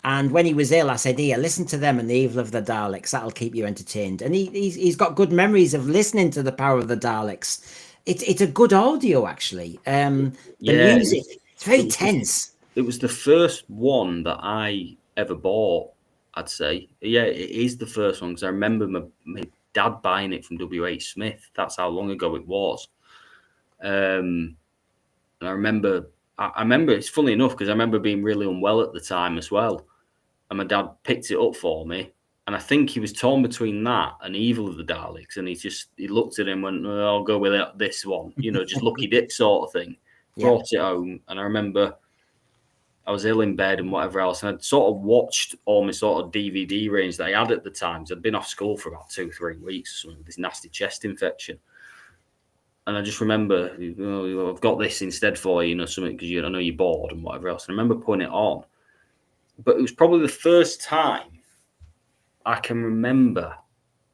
And when he was ill, I said, here, listen to them and The Evil of the Daleks. That'll keep you entertained. And he's got good memories of listening to The Power of the Daleks. It's a good audio, actually. The music, it's very tense. It was the first one that I ever bought, I'd say. Yeah, it is the first one, because I remember my dad buying it from W.H. Smith. That's how long ago it was. And I remember I remember, it's funny enough, because I remember being really unwell at the time as well. And my dad picked it up for me. And I think he was torn between that and Evil of the Daleks. And he looked at him and went, oh, I'll go with this one, just lucky dip sort of thing. Brought it home. And I remember I was ill in bed and whatever else. And I'd sort of watched all my sort of DVD range that I had at the time. So I'd been off school for about 2-3 weeks or something with this nasty chest infection. And I just remember, I've got this instead for you, something, because I know you're bored and whatever else. And I remember putting it on. But it was probably the first time I can remember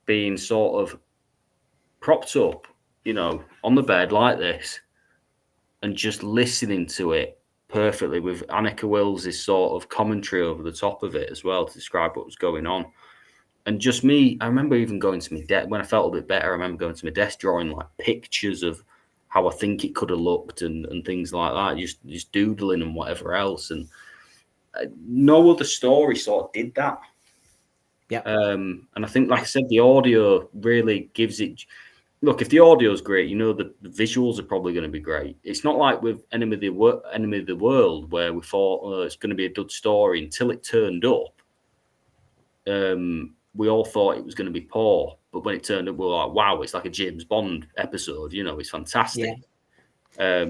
being sort of propped up, on the bed like this and just listening to it perfectly with Annika Wills' sort of commentary over the top of it as well to describe what was going on. And just me, I remember even going to my desk when I felt a bit better. I remember going to my desk, drawing like pictures of how I think it could have looked and things like that, just doodling and whatever else. And no other story sort of did that. Yeah. And I think, like I said, the audio really gives it. Look, if the audio is great, the visuals are probably going to be great. It's not like with Enemy of the World, where we thought it's going to be a dud story until it turned up. We all thought it was going to be poor, but when it turned up, we were like, wow, it's like a James Bond episode. It's fantastic. Yeah.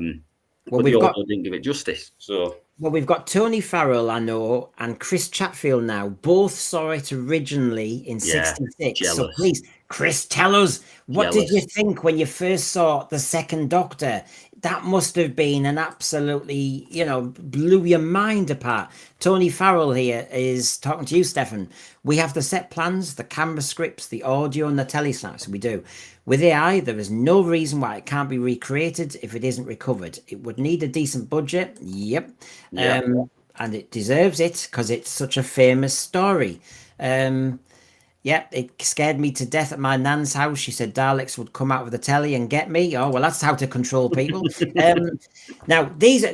But the audio didn't give it justice. So. Well, we've got Tony Farrell, I know, and Chris Chatfield now. Both saw it originally in '66. Jealous. So please, Chris, tell us, what did you think when you first saw the Second Doctor? That must have been an absolutely, blew your mind apart. Tony Farrell here is talking to you, Stefan. We have the set plans, the camera scripts, the audio, and the telesnaps. We do. With AI, there is no reason why it can't be recreated if it isn't recovered. It would need a decent budget. Yep. And it deserves it because it's such a famous story. It scared me to death at my nan's house. She said Daleks would come out of the telly and get me. Oh, well, that's how to control people. Now, these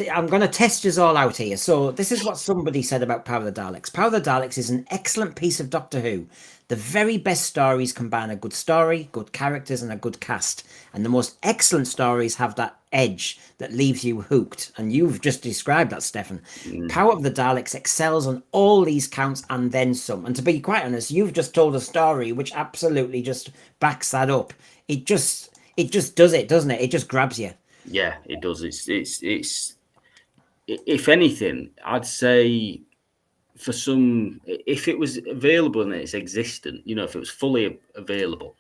I'm going to test you all out here. So this is what somebody said about Power of the Daleks. Power of the Daleks is an excellent piece of Doctor Who. The very best stories combine a good story, good characters, and a good cast. And the most excellent stories have that edge that leaves you hooked. And you've just described that, Stefan. Power of the Daleks excels on all these counts and then some. And to be quite honest, you've just told a story which absolutely just backs that up. It just does it, doesn't it? It just grabs you. Yeah, it does. It's if anything, I'd say, for some, if it was available and it's existent, if it was fully available,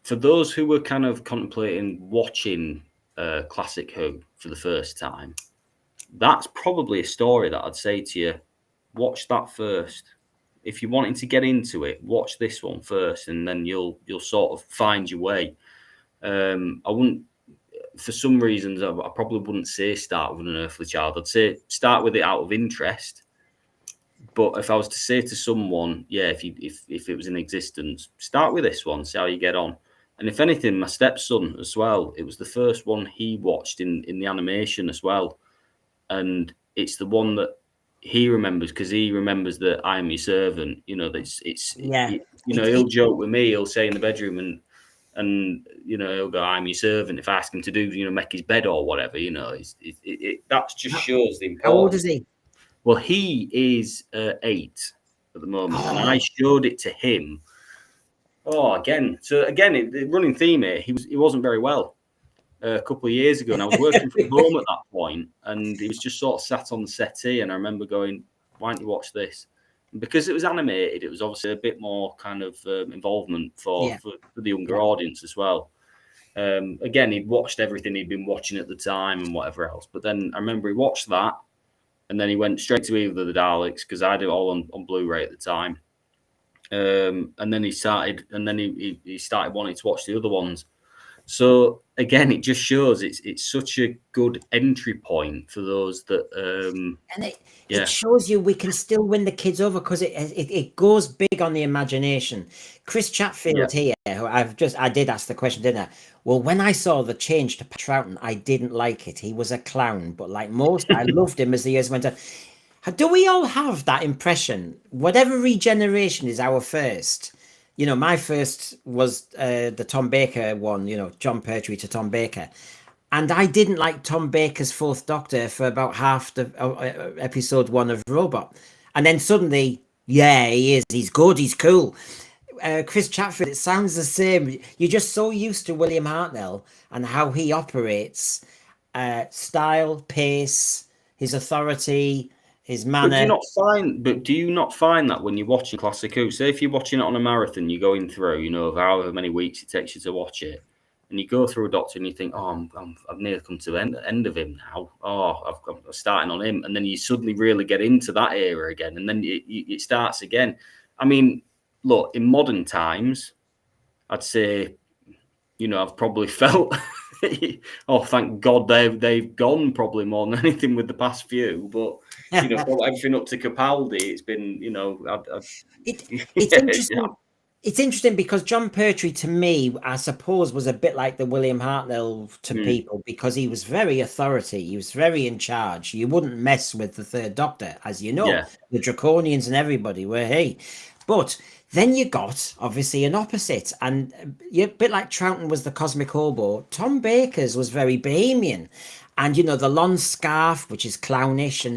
for those who were kind of contemplating watching Classic Who for the first time, that's probably a story that I'd say to you, watch that first. If you're wanting to get into it, watch this one first, and then you'll sort of find your way. I wouldn't, for some reasons, I probably wouldn't say start with An Earthly Child. I'd say start with it out of interest. But if I was to say to someone, if it was in existence, start with this one, see how you get on. And if anything, my stepson as well, it was the first one he watched in the animation as well. And it's the one that he remembers, because he remembers that I Am Your Servant. He'll joke with me, he'll say in the bedroom, and he'll go, I'm your servant, if I ask him to do, make his bed or whatever, that just shows the importance. How old is he? Well, he is 8 at the moment, and I showed it to him. The running theme here, he wasn't very well a couple of years ago, and I was working from home at that point, and he was just sort of sat on the settee, and I remember going, why don't you watch this? And because it was animated, it was obviously a bit more kind of involvement for the younger audience as well. Again, he'd watched everything he'd been watching at the time and whatever else, but then I remember he watched that, and then he went straight to Evil of the Daleks, because I had it all on Blu-ray at the time. And then he started wanting to watch the other ones. So again, it just shows it's such a good entry point for those that. And it shows you we can still win the kids over, because it goes big on the imagination. Chris Chatfield here, who I did ask the question, didn't I? Well, when I saw the change to Troughton, I didn't like it. He was a clown, but like most, I loved him as the years went on. Do we all have that impression? Whatever regeneration is our first. My first was the Tom Baker one, John Pertwee to Tom Baker. And I didn't like Tom Baker's Fourth Doctor for about half the episode 1 of Robot. And then suddenly, yeah, he is. He's good. He's cool. Chris Chatfield, it sounds the same. You're just so used to William Hartnell and how he operates, style, pace, his authority, his manner. But do you not find that when you're watching Classic Who, say if you're watching it on a marathon, you're going through, you know, however many weeks it takes you to watch it, and you go through a Doctor and you think, oh, I've nearly come to the end of him now. Oh, I'm starting on him, and then you suddenly really get into that era again, and then it starts again. I mean, look, in modern times, I'd say, you know, I've probably felt, oh, thank God they've gone probably more than anything with the past few. But, you know, from everything up to Capaldi, it's been, you know, it's interesting. Yeah. It's interesting because John Pertwee, to me, I suppose, was a bit like the William Hartnell to people, because he was very authority. He was very in charge. You wouldn't mess with the Third Doctor, as you know. Yeah. The Draconians and everybody were he. But then you got, obviously, an opposite. And a bit like Troughton was the cosmic hobo, Tom Baker's was very bohemian. And, you know, the long scarf, which is clownish.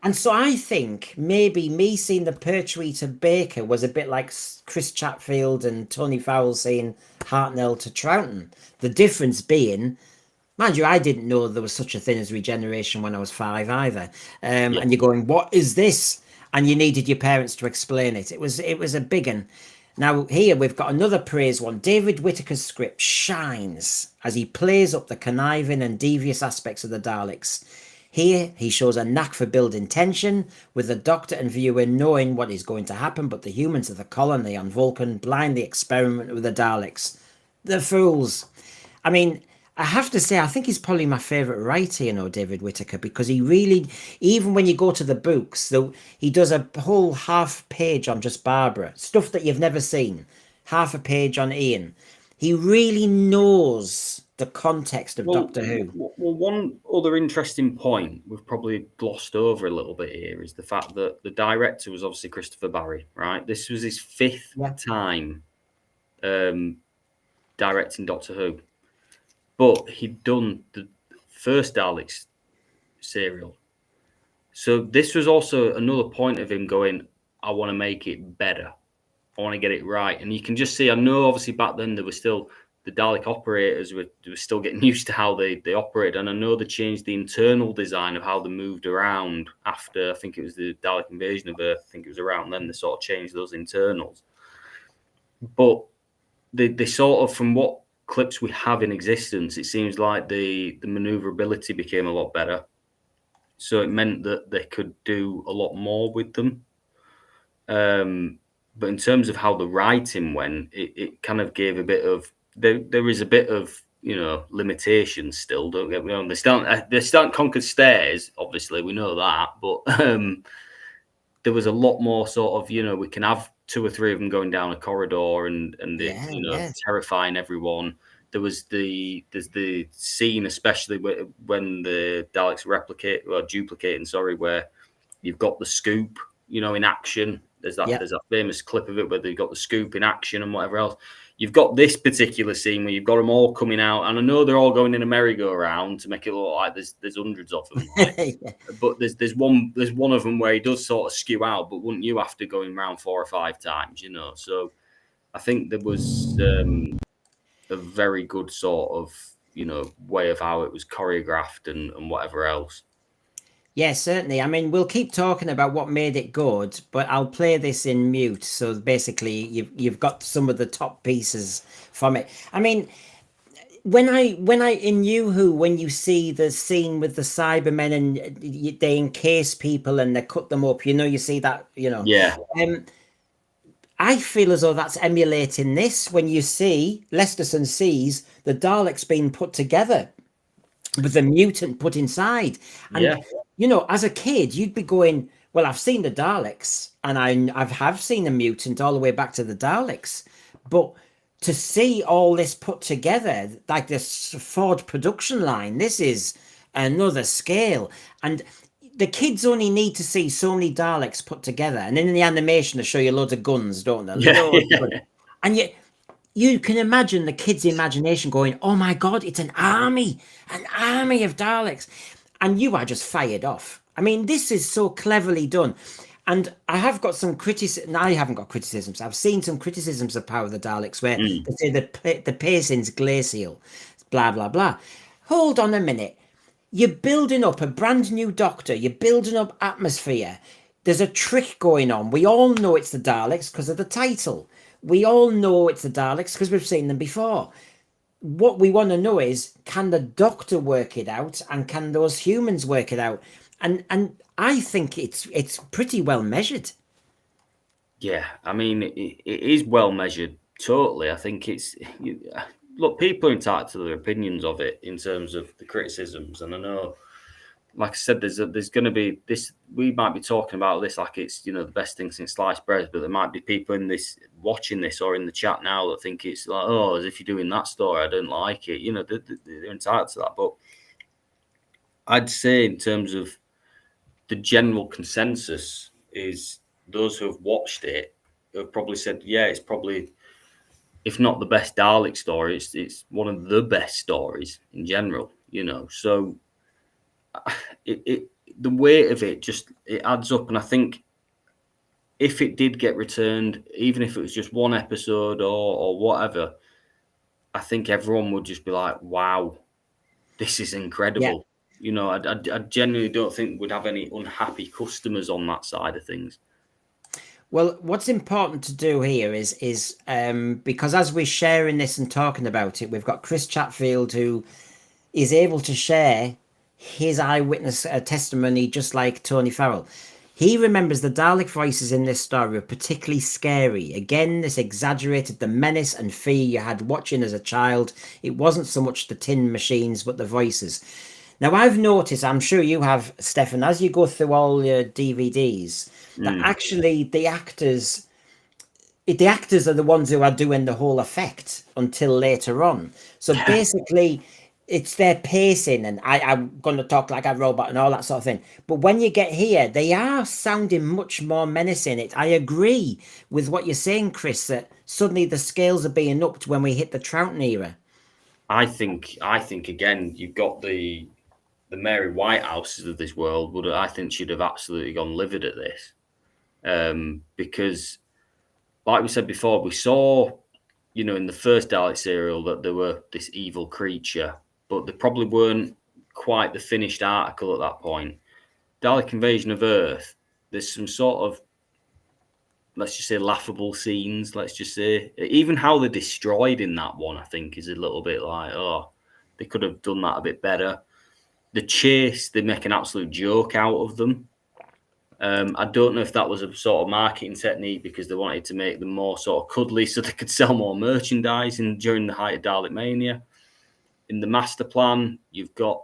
And so I think maybe me seeing the Pertwee to Baker was a bit like Chris Chatfield and Tony Fowle seeing Hartnell to Troughton. The difference being, mind you, I didn't know there was such a thing as regeneration when I was 5 either. And you're going, what is this? And you needed your parents to explain it. It was a big one. Now here we've got another praise one. David Whittaker's script shines as he plays up the conniving and devious aspects of the Daleks. Here, he shows a knack for building tension, with the Doctor and viewer knowing what is going to happen, but the humans of the colony on Vulcan blindly experiment with the Daleks. The fools. I mean, I have to say, I think he's probably my favourite writer, you know, David Whittaker, because he really, even when you go to the books, though, he does a whole half page on just Barbara, stuff that you've never seen, half a page on Ian. He really knows the context of Doctor Who. Well, one other interesting point we've probably glossed over a little bit here is the fact that the director was obviously Christopher Barry, right? This was his 5th time directing Doctor Who. But he'd done the first Daleks serial. So this was also another point of him going, I want to make it better. I want to get it right. And you can just see, I know obviously back then there were still, the Dalek operators were still getting used to how they operated. And I know they changed the internal design of how they moved around after, I think it was the Dalek invasion of Earth. I think it was around then they sort of changed those internals. But they sort of, from what clips we have in existence, it seems like the maneuverability became a lot better. So it meant that they could do a lot more with them. But in terms of how the writing went, it kind of gave a bit of, there is a bit of, you know, limitations still. Don't get me wrong. They still conquered stairs, obviously, we know that. But there was a lot more sort of, you know, we can have 2 or 3 of them going down a corridor and terrifying everyone. There's the scene, especially when the Daleks duplicating, where you've got the scoop, you know, in action. There's that famous clip of it where they've got the scoop in action and whatever else. You've got this particular scene where you've got them all coming out, and I know they're all going in a merry-go-round to make it look like there's hundreds of them. Right? But there's one of them where he does sort of skew out, but wouldn't you have to go in round 4 or 5 times, you know? So I think there was a very good sort of, you know, way of how it was choreographed and whatever else. Yeah, certainly. I mean, we'll keep talking about what made it good, but I'll play this in mute. So basically, you've got some of the top pieces from it. I mean, when I in New Who, when you see the scene with the Cybermen and they encase people and they cut them up, you know, you see that, you know. Yeah. I feel as though that's emulating this when you see Lesterson sees the Daleks being put together with the mutant put inside. And, you know, as a kid, you'd be going, well, I've seen the Daleks and I have seen the mutant all the way back to the Daleks. But to see all this put together, like this Ford production line, this is another scale. And the kids only need to see so many Daleks put together. And then in the animation, they show you loads of guns, don't they? And yet, you can imagine the kids' imagination going, "Oh my God, it's an army of Daleks," and you are just fired off. I mean, this is so cleverly done. And I have got some criticism. I haven't got criticisms. I've seen some criticisms of Power of the Daleks where they say the pacing's glacial, blah blah blah. Hold on a minute. You're building up a brand new Doctor. You're building up atmosphere. There's a trick going on. We all know it's the Daleks because of the title. We all know it's the Daleks because we've seen them before. What we want to know is, can the Doctor work it out, and can those humans work it out? And I think it's pretty well measured. Yeah, I mean, it is well measured. Totally. I think it's look, people are entitled to their opinions of it in terms of the criticisms, and I know, like I said, there's going to be this. We might be talking about this like it's the best thing since sliced bread, but there might be people in this watching this or in the chat now that think it's like, oh, as if you're doing that story, I don't like it. They're entitled to that, but I'd say in terms of the general consensus is those who have watched it have probably said, yeah, it's probably, if not the best Dalek story, it's one of the best stories in general. So the weight of it it adds up, and I think if it did get returned, even if it was just one episode or whatever, I think everyone would just be like, wow, this is incredible. Yeah. I genuinely don't think we'd have any unhappy customers on that side of things. Well, what's important to do here is because as we're sharing this and talking about it, we've got Chris Chatfield, who is able to share his eyewitness testimony, just like Tony Farrell. He remembers the Dalek voices in this story were particularly scary. Again, this exaggerated the menace and fear you had watching as a child. It wasn't so much the tin machines, but the voices. Now, I've noticed, I'm sure you have, Stefan, as you go through all your DVDs, that actually the actors are the ones who are doing the whole effect until later on. So basically, it's their pacing, and I'm going to talk like a robot and all that sort of thing. But when you get here, they are sounding much more menacing. I agree with what you're saying, Chris, that suddenly the scales are being upped when we hit the Troughton era. I think again, you've got the Mary Whitehouses of this world, but I think she'd have absolutely gone livid at this. Because, like we said before, we saw, in the first Dalek serial that there were this evil creature, but they probably weren't quite the finished article at that point. Dalek Invasion of Earth, there's some sort of, let's just say, laughable scenes, let's just say. Even how they're destroyed in that one, I think, is a little bit like, oh, they could have done that a bit better. The chase, they make an absolute joke out of them. I don't know if that was a sort of marketing technique because they wanted to make them more sort of cuddly so they could sell more merchandise during the height of Dalek Mania. In the master plan, you've got,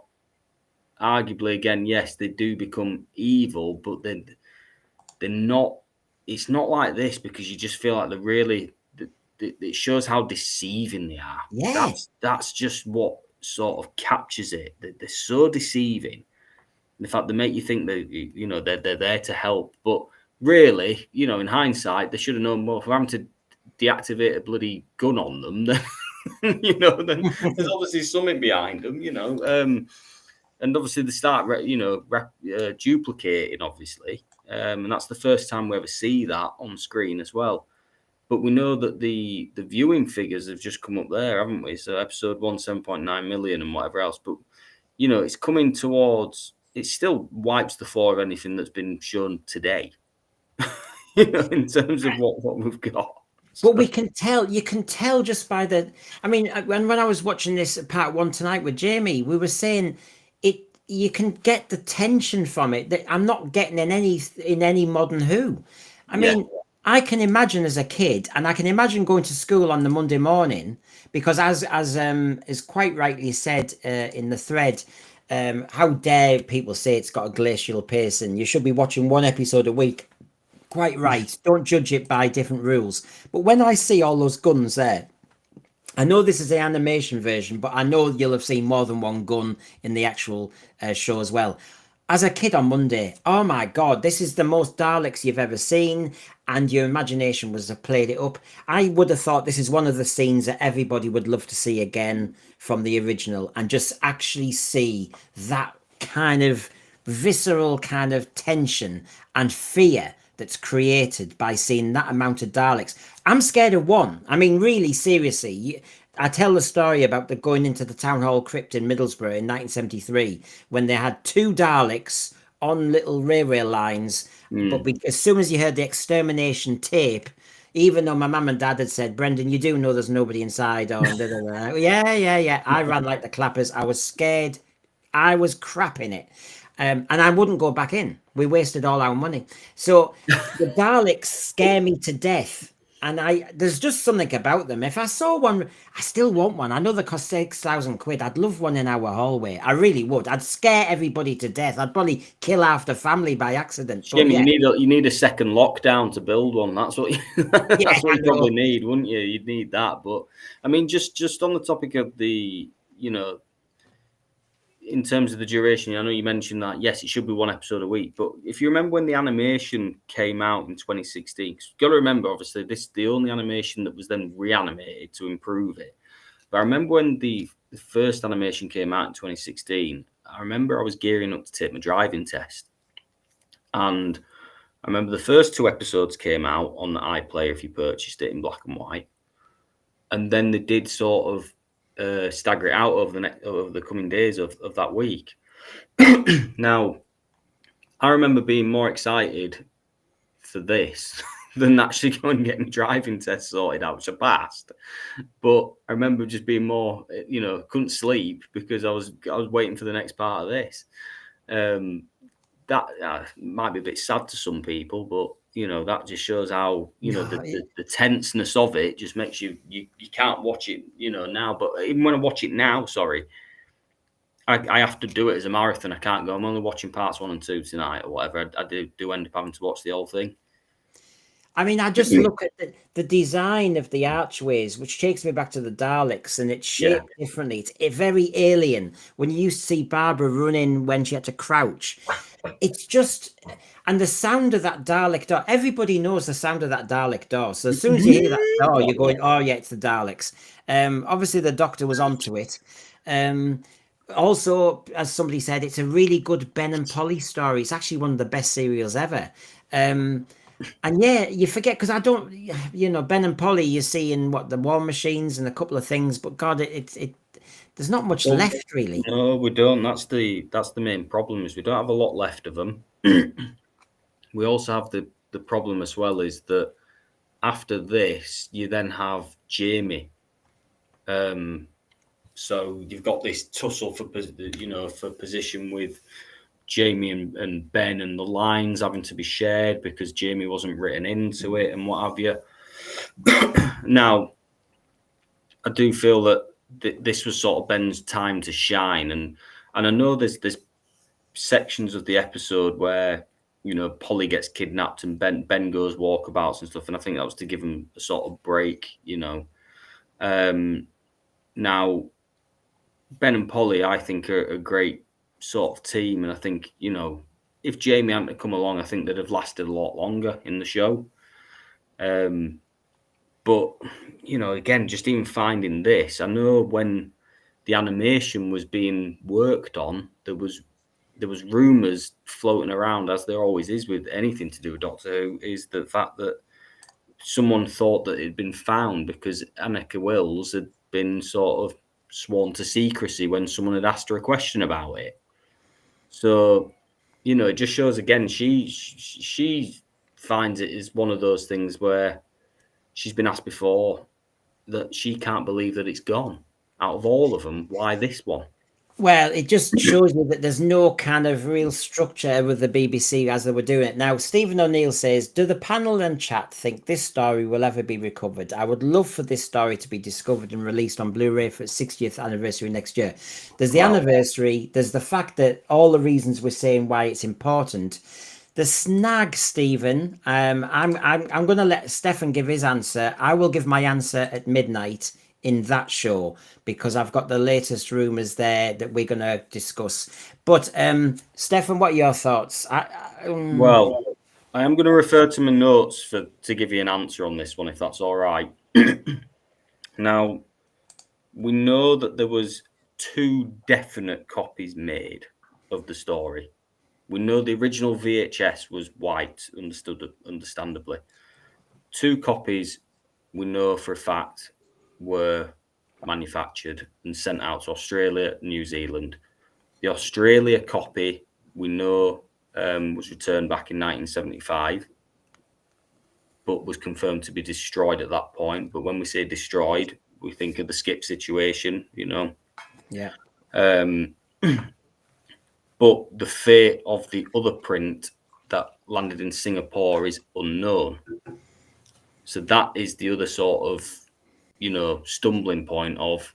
arguably, again, yes, they do become evil, but they're not. It's not like this because you just feel like they're really. It shows how deceiving they are. Yeah, that's just what sort of captures it. They're so deceiving. In fact, they make you think that they're there to help, but really, in hindsight, they should have known more. For having to deactivate a bloody gun on them, then then there's obviously something behind them, and obviously they start, duplicating, obviously, and that's the first time we ever see that on screen as well. But we know that the viewing figures have just come up there, haven't we? So episode 1, 7.9 million and whatever else, but it's coming towards. It still wipes the floor of anything that's been shown today, in terms of what we've got. But you can tell just by the, I mean, when I was watching this part 1 tonight with Jamie, we were saying you can get the tension from it that I'm not getting in any modern Who. I mean, I can imagine as a kid, and I can imagine going to school on the Monday morning, because as is quite rightly said in the thread, how dare people say it's got a glacial pace and you should be watching one episode a week. Quite right. Don't judge it by different rules. But when I see all those guns there, I know this is the animation version, but I know you'll have seen more than one gun in the actual show as well. as a kid on Monday, oh my God, this is the most Daleks you've ever seen. And your imagination was have played it up. I would have thought this is one of the scenes that everybody would love to see again from the original, and just actually see that kind of visceral kind of tension and fear that's created by seeing that amount of Daleks. I'm scared of one. I mean, really, seriously. I tell the story about the going into the town hall crypt in Middlesbrough in 1973 when they had two Daleks on little railway lines. But as soon as you heard the extermination tape, even though my mum and dad had said, Brendan, you do know there's nobody inside, or yeah, I ran like the clappers. I was scared. I was crapping it. And I wouldn't go back in. We wasted all our money. So the Daleks scare me to death. And there's just something about them. If I saw one, I still want one. I know they cost £6,000. I'd love one in our hallway. I really would. I'd scare everybody to death. I'd probably kill half the family by accident. Jimmy, yeah. you need a second lockdown to build one. That's what that's what you probably need, wouldn't you? You'd need that. But I mean, just on the topic of the, in terms of the duration, I know you mentioned that, yes, it should be one episode a week. But if you remember when the animation came out in 2016, you've got to remember, obviously, this is the only animation that was then reanimated to improve it. But I remember when the first animation came out in 2016, I remember I was gearing up to take my driving test. And I remember the first two episodes came out on the iPlayer if you purchased it in black and white. And then they did sort of stagger it out over the coming days of that week. Now, I remember being more excited for this than actually going and getting driving tests sorted out, which I passed. But I remember just being more, couldn't sleep because I was waiting for the next part of this. That might be a bit sad to some people, but that just shows how the tenseness of it just makes you can't watch it now. But even when I watch it now, I have to do it as a marathon. I can't go, I'm only watching parts 1 and 2 tonight or whatever. I do end up having to watch the whole thing. I mean, I just look at the design of the archways, which takes me back to the Daleks, and it's shaped differently. It's very alien. When you used to see Barbara running when she had to crouch, it's just, and the sound of that Dalek door, everybody knows the sound of that Dalek door. So as soon as you hear that door, you're going, oh yeah, it's the Daleks. Obviously the Doctor was onto it. Also, as somebody said, it's a really good Ben and Polly story. It's actually one of the best serials ever. And yeah, you forget, because I don't, Ben and Polly, you see in the War Machines and a couple of things, but God, it there's not much left really. No, we don't. That's the main problem, is we don't have a lot left of them. We also have the problem as well is that after this, you then have Jamie. So you've got this tussle for position with Jamie and Ben, and the lines having to be shared because Jamie wasn't written into it and what have you. Now, I do feel that this was sort of Ben's time to shine, and I know there's sections of the episode where Polly gets kidnapped and Ben goes walkabouts and stuff, and I think that was to give him a sort of break. Now, Ben and Polly, I think, are a great sort of team, and I think if Jamie hadn't come along, I think they'd have lasted a lot longer in the show. But again, just even finding this, I know when the animation was being worked on, there was rumors floating around, as there always is with anything to do with Doctor Who, is the fact that someone thought that it had been found because Anneke Wills had been sort of sworn to secrecy when someone had asked her a question about it. So, it just shows again, she finds it as one of those things where she's been asked before that she can't believe that it's gone. Out of all of them, why this one? Well, it just shows you that there's no kind of real structure with the BBC as they were doing it. Now, Stephen O'Neill says, do the panel and chat think this story will ever be recovered? I would love for this story to be discovered and released on Blu-ray for its 60th anniversary next year. There's the anniversary. There's the fact that all the reasons we're saying why it's important. The snag, Stephen, I'm going to let Stefan give his answer. I will give my answer at midnight. in that show, because I've got the latest rumors there that we're going to discuss. But Stefan, what are your thoughts? Well, I am going to refer to my notes to give you an answer on this one, if that's all right. Now, we know that there was 2 definite copies made of the story. We know the original VHS was white, understandably. 2 copies we know for a fact were manufactured and sent out to Australia, New Zealand. The Australia copy we know was returned back in 1975, but was confirmed to be destroyed at that point. But when we say destroyed, we think of the skip situation, you know. Yeah. But the fate of the other print that landed in Singapore is unknown. So that is the other sort of, you know, stumbling point of,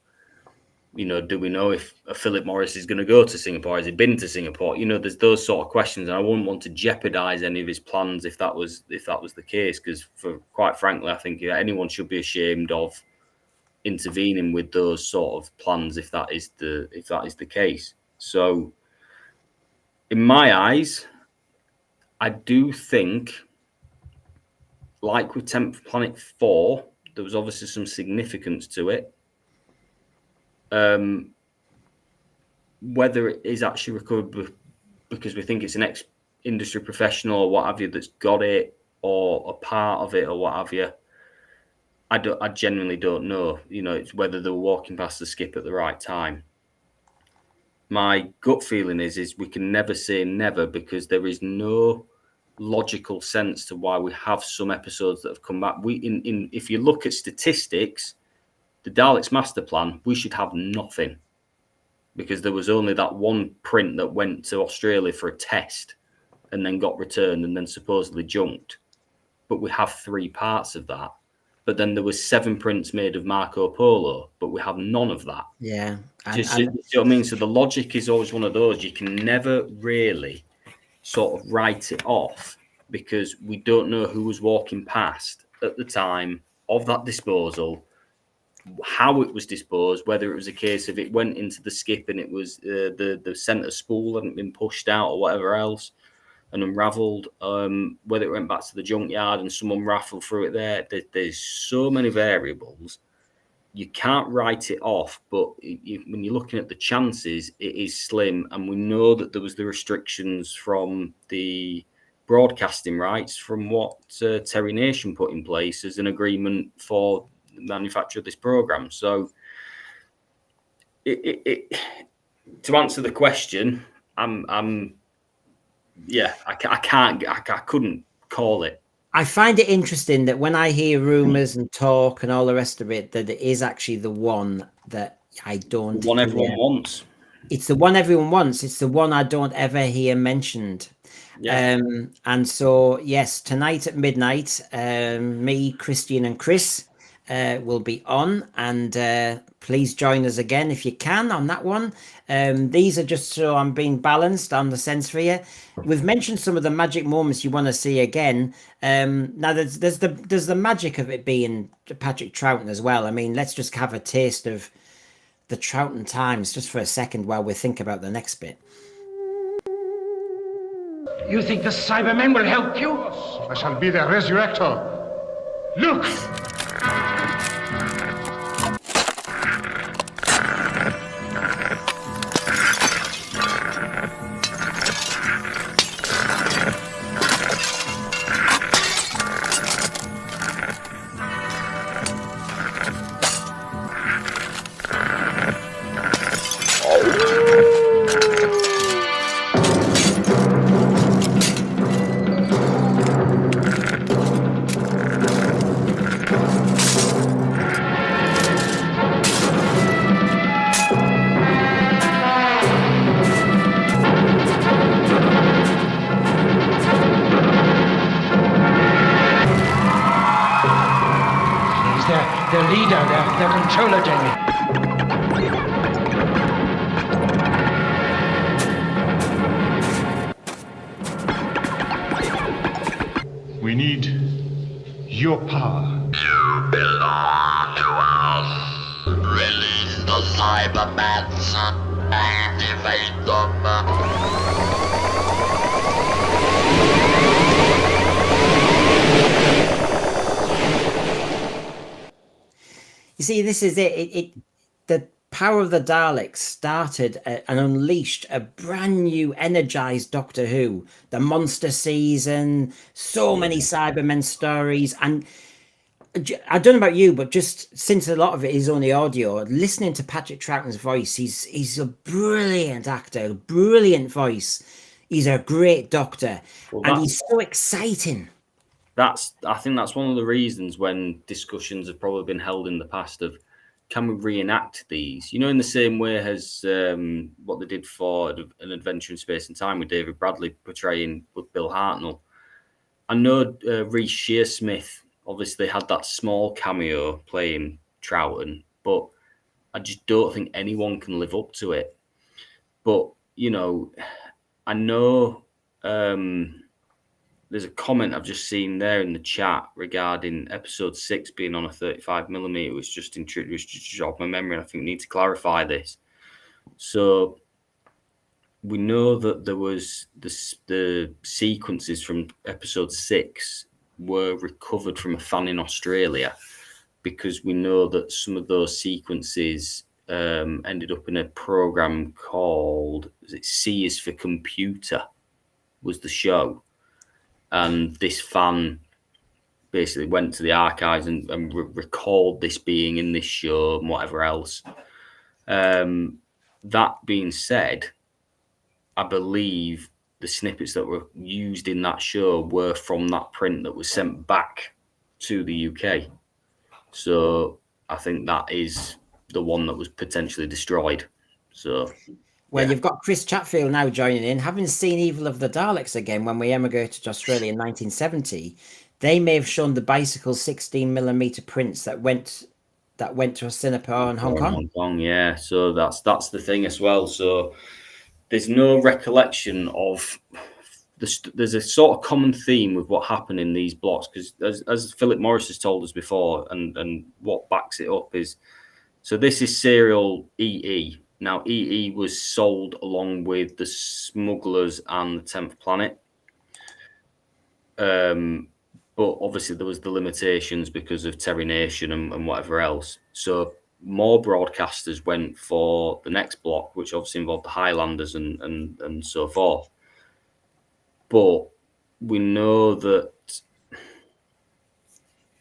you know, do we know if Philip Morris is going to go to Singapore? Has he been to Singapore? You know, there's those sort of questions, and I wouldn't want to jeopardize any of his plans if that was the case. Because, for quite frankly, I think anyone should be ashamed of intervening with those sort of plans if that is the case. So, in my eyes, I do think, like with 10th Planet 4, there was obviously some significance to it. Whether it is actually recovered because we think it's an ex-industry professional or what have you that's got it, or a part of it or what have you, I genuinely don't know. You know, it's whether they were walking past the skip at the right time. My gut feeling is we can never say never, because there is no logical sense to why we have some episodes that have come back. If you look at statistics, the Daleks master plan, we should have nothing, because there was only that one print that went to Australia for a test and then got returned and then supposedly junked. But we have 3 parts of that. But then there was 7 prints made of Marco Polo, but we have none of that. Yeah. You know what I mean? So the logic is always one of those. You can never really sort of write it off, because we don't know who was walking past at the time of that disposal, how it was disposed, whether it was a case of it went into the skip and it was the centre spool hadn't been pushed out or whatever else and unravelled, whether it went back to the junkyard and someone raffled through it there. There's so many variables. You can't write it off, but when you're looking at the chances, it is slim. And we know that there was the restrictions from the broadcasting rights from what Terry Nation put in place as an agreement for the manufacture of this program. So to answer the question, I couldn't call it. I find it interesting that when I hear rumors and talk and all the rest of it, that it is actually the one that I don't. The one everyone wants. It's the one everyone wants. It's the one I don't ever hear mentioned. Yeah. And so, yes, tonight at midnight, me, Christian, and Chris will be on, and please join us again if you can on that one. These are just so I'm being balanced on the sense for you. We've mentioned some of the magic moments you want to see again. Now there's the magic of it being Patrick Troughton as well. I mean, let's just have a taste of the Troughton times just for a second while we think about the next bit. You think the Cybermen will help you? I shall be their resurrector. Look! Their leader, their controller, Jamie. We need your power. You belong to us. Cyberman's activate them. You see, this is it. The Power of the Daleks started and unleashed a brand new, energized Doctor Who. The Monster season, so many Cybermen stories, and I don't know about you, but just since a lot of it is only audio, listening to Patrick Troughton's voice, he's a brilliant actor, brilliant voice. He's a great Doctor, and he's so exciting. I think that's one of the reasons when discussions have probably been held in the past of, can we reenact these? You know, in the same way as what they did for An Adventure in Space and Time with David Bradley portraying with Bill Hartnell. I know Reece Shearsmith obviously had that small cameo playing Troughton, but I just don't think anyone can live up to it. But, you know, I know there's a comment I've just seen there in the chat regarding episode 6 being on a 35mm. It was just off my memory, and I think we need to clarify this. So we know that there was the sequences from episode 6 were recovered from a fan in Australia, because we know that some of those sequences ended up in a program called, is it C is for Computer, was the show. And this fan basically went to the archives and recalled this being in this show and whatever else. That being said, I believe the snippets that were used in that show were from that print that was sent back to the UK. So I think that is the one that was potentially destroyed. So... Well, you've got Chris Chatfield now joining in. Having seen Evil of the Daleks again when we emigrated to Australia in 1970, they may have shown the bicycle 16mm prints that went to Singapore and Hong Kong. Hong Kong, yeah. So that's the thing as well. So there's no recollection of there's a sort of common theme with what happened in these blocks, because as Philip Morris has told us before, and what backs it up is, so this is serial EE. Now, EE was sold along with the Smugglers and the 10th Planet. But obviously there was the limitations because of Terry Nation and whatever else. So more broadcasters went for the next block, which obviously involved the Highlanders and so forth. But we know that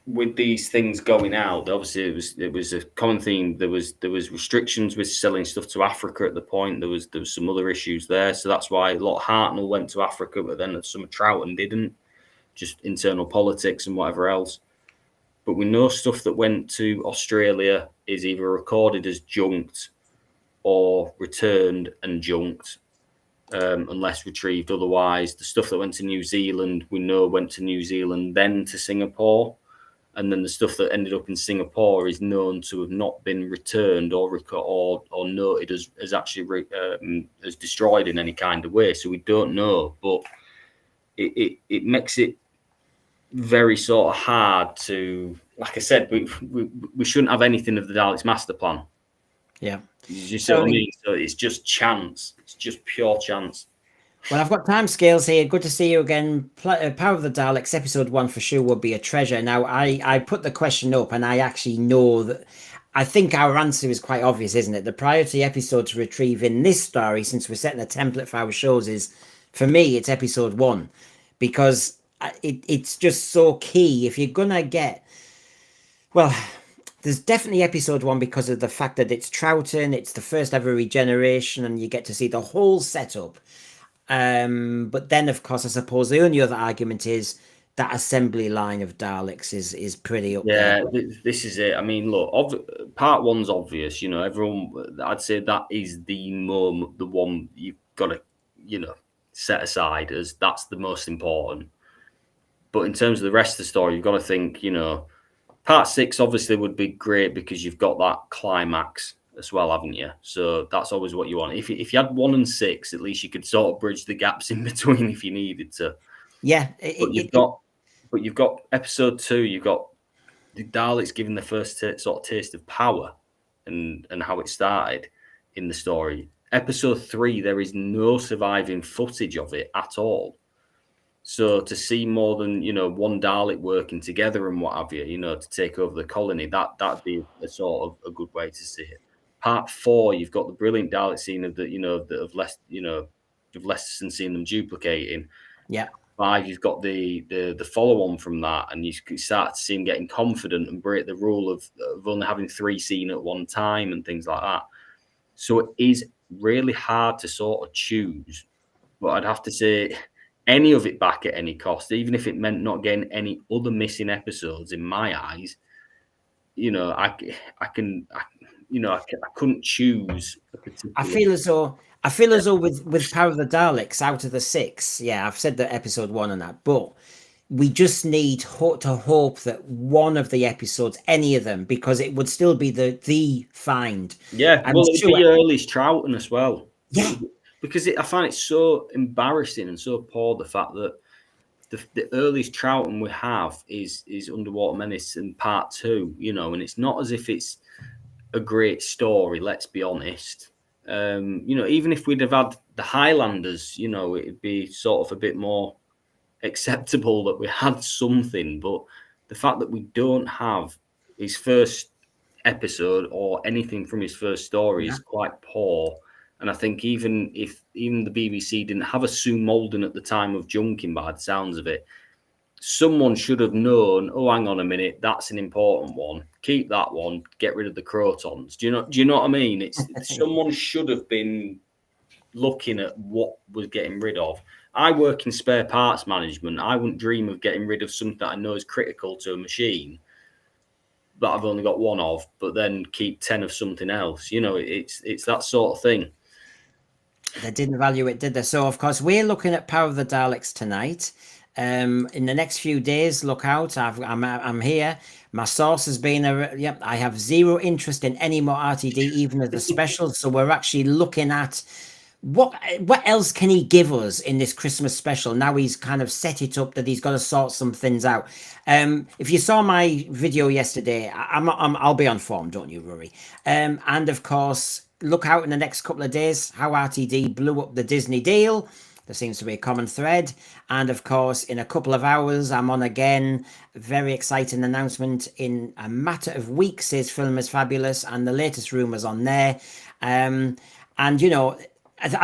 with these things going out, obviously it was a common theme. There was restrictions with selling stuff to Africa at the point. There was some other issues there, so that's why a lot of Hartnell went to Africa, but then some of Troughton didn't, just internal politics and whatever else. But we know stuff that went to Australia is either recorded as junked or returned and junked, unless retrieved otherwise. The stuff that went to New Zealand, we know went to New Zealand, then to Singapore. And then the stuff that ended up in Singapore is known to have not been returned or noted as actually as destroyed in any kind of way. So we don't know, but it makes it very sort of hard to, like I said, we shouldn't have anything of the Daleks master plan. Yeah, you see what I mean? So it's just chance. It's just pure chance. Well, I've got time scales here. Good to see you again. Power of the Daleks, episode 1 for sure will be a treasure. Now, I put the question up, and I actually know that I think our answer is quite obvious, isn't it? The priority episode to retrieve in this story, since we're setting a template for our shows, is, for me, it's episode 1, because it's just so key. If you're gonna get, well, there's definitely episode 1 because of the fact that it's Troughton, it's the first ever regeneration, and you get to see the whole setup. But then, of course, I suppose the only other argument is that assembly line of Daleks is pretty up there. Yeah, this is it. I mean, look, part 1's obvious. You know, everyone. I'd say that is the one you've got to, set aside as that's the most important. But in terms of the rest of the story, you've got to think. Part 6 obviously would be great because you've got that climax as well, haven't you? So that's always what you want. If you had 1 and 6, at least you could sort of bridge the gaps in between if you needed to. Yeah, but you've got episode 2. You've got the Daleks giving the first sort of taste of power. and how it started in the story. Episode 3, there is no surviving footage of it at all. So to see more than, one Dalek working together and what have you, to take over the colony, that'd be a sort of a good way to see it. Part 4, you've got the brilliant Dalek scene of of Lesterson seeing them duplicating. Yeah. 5, you've got the follow on from that, and you start to see him getting confident and break the rule of only having 3 seen at one time and things like that. So it is really hard to sort of choose, but I'd have to say any of it back at any cost, even if it meant not getting any other missing episodes. In my eyes, I couldn't choose a particular. I feel as though with Power of the Daleks, out of the 6, yeah, I've said that episode 1 and that, but we just need to hope that one of the episodes, any of them, because it would still be the find. Yeah, I'm well, it'd sure- be Early's Troughton as well. Yeah. Because I find it so embarrassing and so poor, the fact that the earliest Troughton we have is Underwater Menace in Part 2, and it's not as if it's a great story, let's be honest. Even if we'd have had the Highlanders, it'd be sort of a bit more acceptable that we had something. But the fact that we don't have his first episode or anything from his first story is quite poor. And I think even the BBC didn't have a Sue Malden at the time of Junkin, by the sounds of it, someone should have known, oh, hang on a minute, that's an important one. Keep that one, get rid of the Crotons. Do you know what I mean? It's someone should have been looking at what was getting rid of. I work in spare parts management. I wouldn't dream of getting rid of something that I know is critical to a machine that I've only got one of, but then keep 10 of something else. It's that sort of thing. They didn't value it, did they? So, of course, we're looking at Power of the Daleks tonight. In the next few days, look out. I'm here. My source has been I have zero interest in any more RTD, even as the specials. So we're actually looking at what else can he give us in this Christmas special. Now he's kind of set it up that he's got to sort some things out. If you saw my video yesterday, I'll be on form, don't you worry. And of course, look out in the next couple of days how RTD blew up the Disney deal. There seems to be a common thread. And of course, in a couple of hours, I'm on again. Very exciting announcement. In a matter of weeks, his film is fabulous. And the latest rumours on there. And, I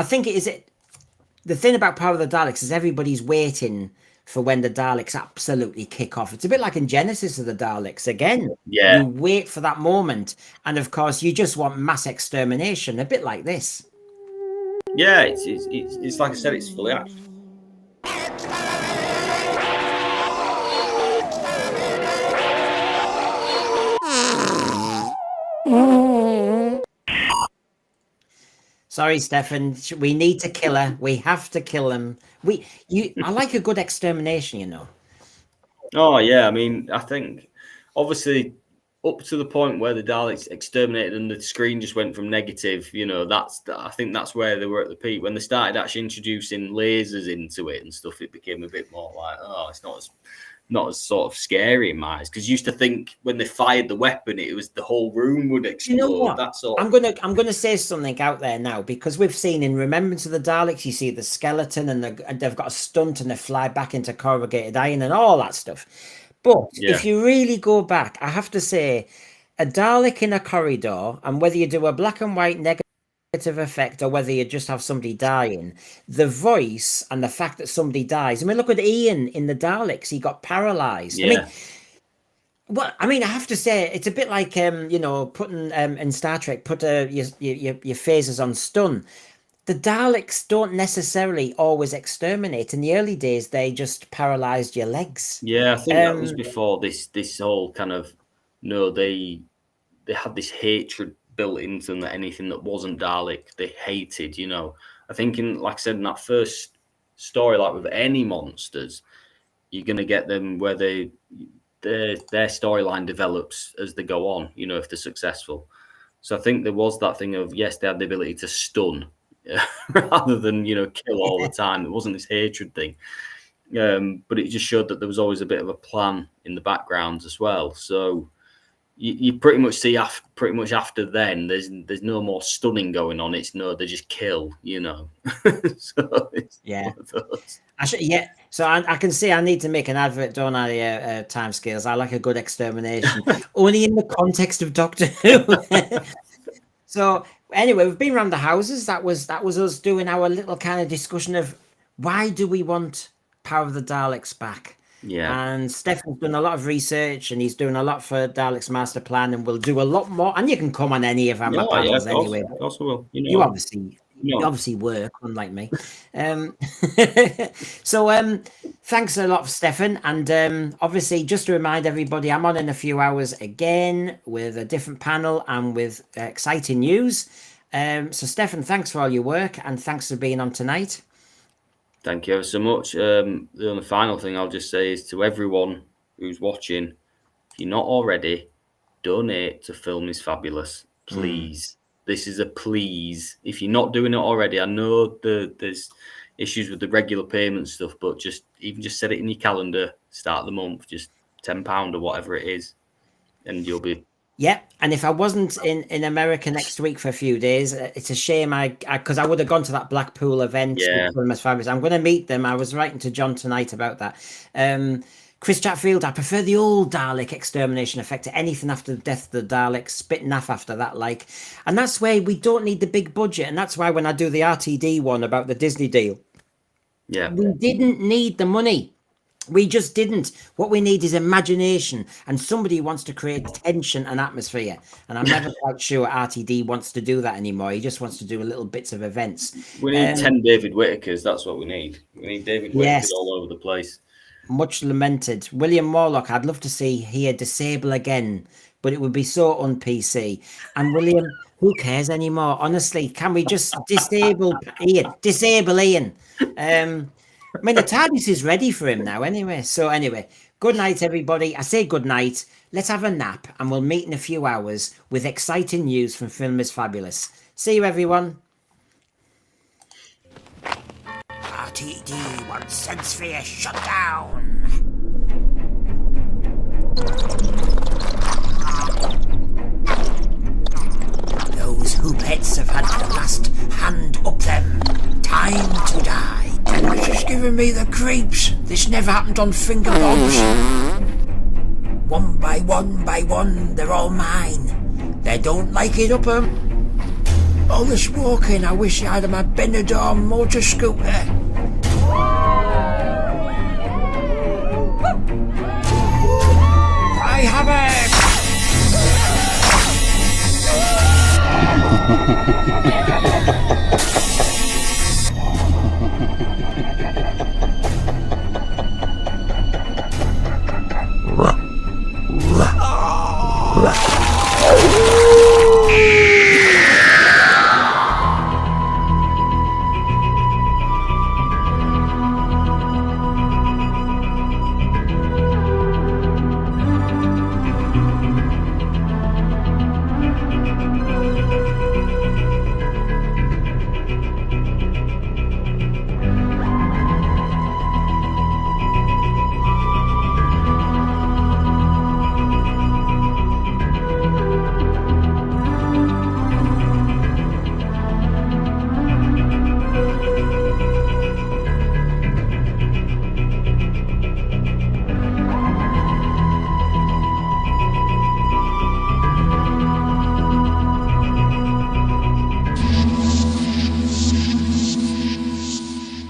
think the thing about Power of the Daleks is everybody's waiting for when the Daleks absolutely kick off. It's a bit like in Genesis of the Daleks. Again, Yeah. You wait for that moment. And of course, you just want mass extermination, a bit like this. Yeah, it's like I said, it's fully acted. Sorry, Stefan. We need to kill her. We have to kill him. I like a good extermination, Oh yeah, I mean, I think obviously up to the point where the Daleks exterminated and the screen just went from negative, I think that's where they were at the peak. When they started actually introducing lasers into it and stuff, it became a bit more like, oh, it's not as sort of scary in my eyes. Because you used to think when they fired the weapon, it was the whole room would explode. You know what? That sort I'm gonna say something out there now, because we've seen in Remembrance of the Daleks, you see the skeleton and they've got a stunt and they fly back into corrugated iron and all that stuff. But if you really go back, I have to say, a Dalek in a corridor, and whether you do a black and white negative effect or whether you just have somebody dying, the voice and the fact that somebody dies. I mean, look at Ian in the Daleks; he got paralyzed. Yeah. I mean, I have to say, it's a bit like putting in Star Trek, put your phasers on stun. The Daleks don't necessarily always exterminate. In the early days, they just paralyzed your legs. Yeah, I think that was before this whole kind of they had this hatred built into them that anything that wasn't Dalek they hated. I think like I said, in that first story, like with any monsters, you're gonna get them where their storyline develops as they go on. If they're successful. So I think there was that thing of, yes, they had the ability to stun. Rather than kill all the time. It wasn't this hatred thing, but it just showed that there was always a bit of a plan in the background as well. So you pretty much see after then. There's no more stunning going on. They just kill. So it's one of those. So I can see I need to make an advert, don't I? Timescales. I like a good extermination, only in the context of Doctor Who. So anyway, we've been around the houses. That was us doing our little kind of discussion of why do we want Power of the Daleks back. Yeah. And Stefan's done a lot of research, and he's doing a lot for Daleks Master Plan, and we'll do a lot more. And you can come on any of our panels anyway. Of course I will. You obviously work, unlike me. So thanks a lot, Stefan. And obviously, just to remind everybody, I'm on in a few hours again with a different panel and with exciting news. So Stefan, thanks for all your work, and thanks for being on tonight. Thank you ever so much. The only final thing I'll just say is to everyone who's watching, if you're not already, donate to Film is Fabulous, please. This is a please. If you're not doing it already, I know there's issues with the regular payment stuff, but just set it in your calendar, start of the month, just £10 or whatever it is, and you'll be. Yeah, and if I wasn't in America next week for a few days, it's a shame. Because I would have gone to that Blackpool event. Yeah. With Fabulous. I'm going to meet them. I was writing to John tonight about that. Chris Chatfield, I prefer the old Dalek extermination effect to anything after the death of the Daleks, spit naff after that, and that's why we don't need the big budget, and that's why when I do the RTD one about the Disney deal, we didn't need the money. We just didn't. What we need is imagination, and somebody who wants to create tension and atmosphere. And I'm never quite sure RTD wants to do that anymore. He just wants to do little bits of events. We need 10 David Whittakers. That's what we need. We need David Whittakers all over the place. Much lamented. William Morlock, I'd love to see here disable again, but it would be so un-PC. And William, who cares anymore? Honestly, can we just disable Ian? Disable Ian. I mean, the TARDIS is ready for him now anyway. So anyway, good night, everybody. I say good night. Let's have a nap, and we'll meet in a few hours with exciting news from Film is Fabulous. See you, everyone. RTD wants Sensphere shut down. Those Hoopettes have had the last hand up them. Time to die. This is giving me the creeps. This never happened on Finger Bombs. One by one, they're all mine. They don't like it up 'em. All this walking, I wish I had my Benidorm motor scooter. I have it!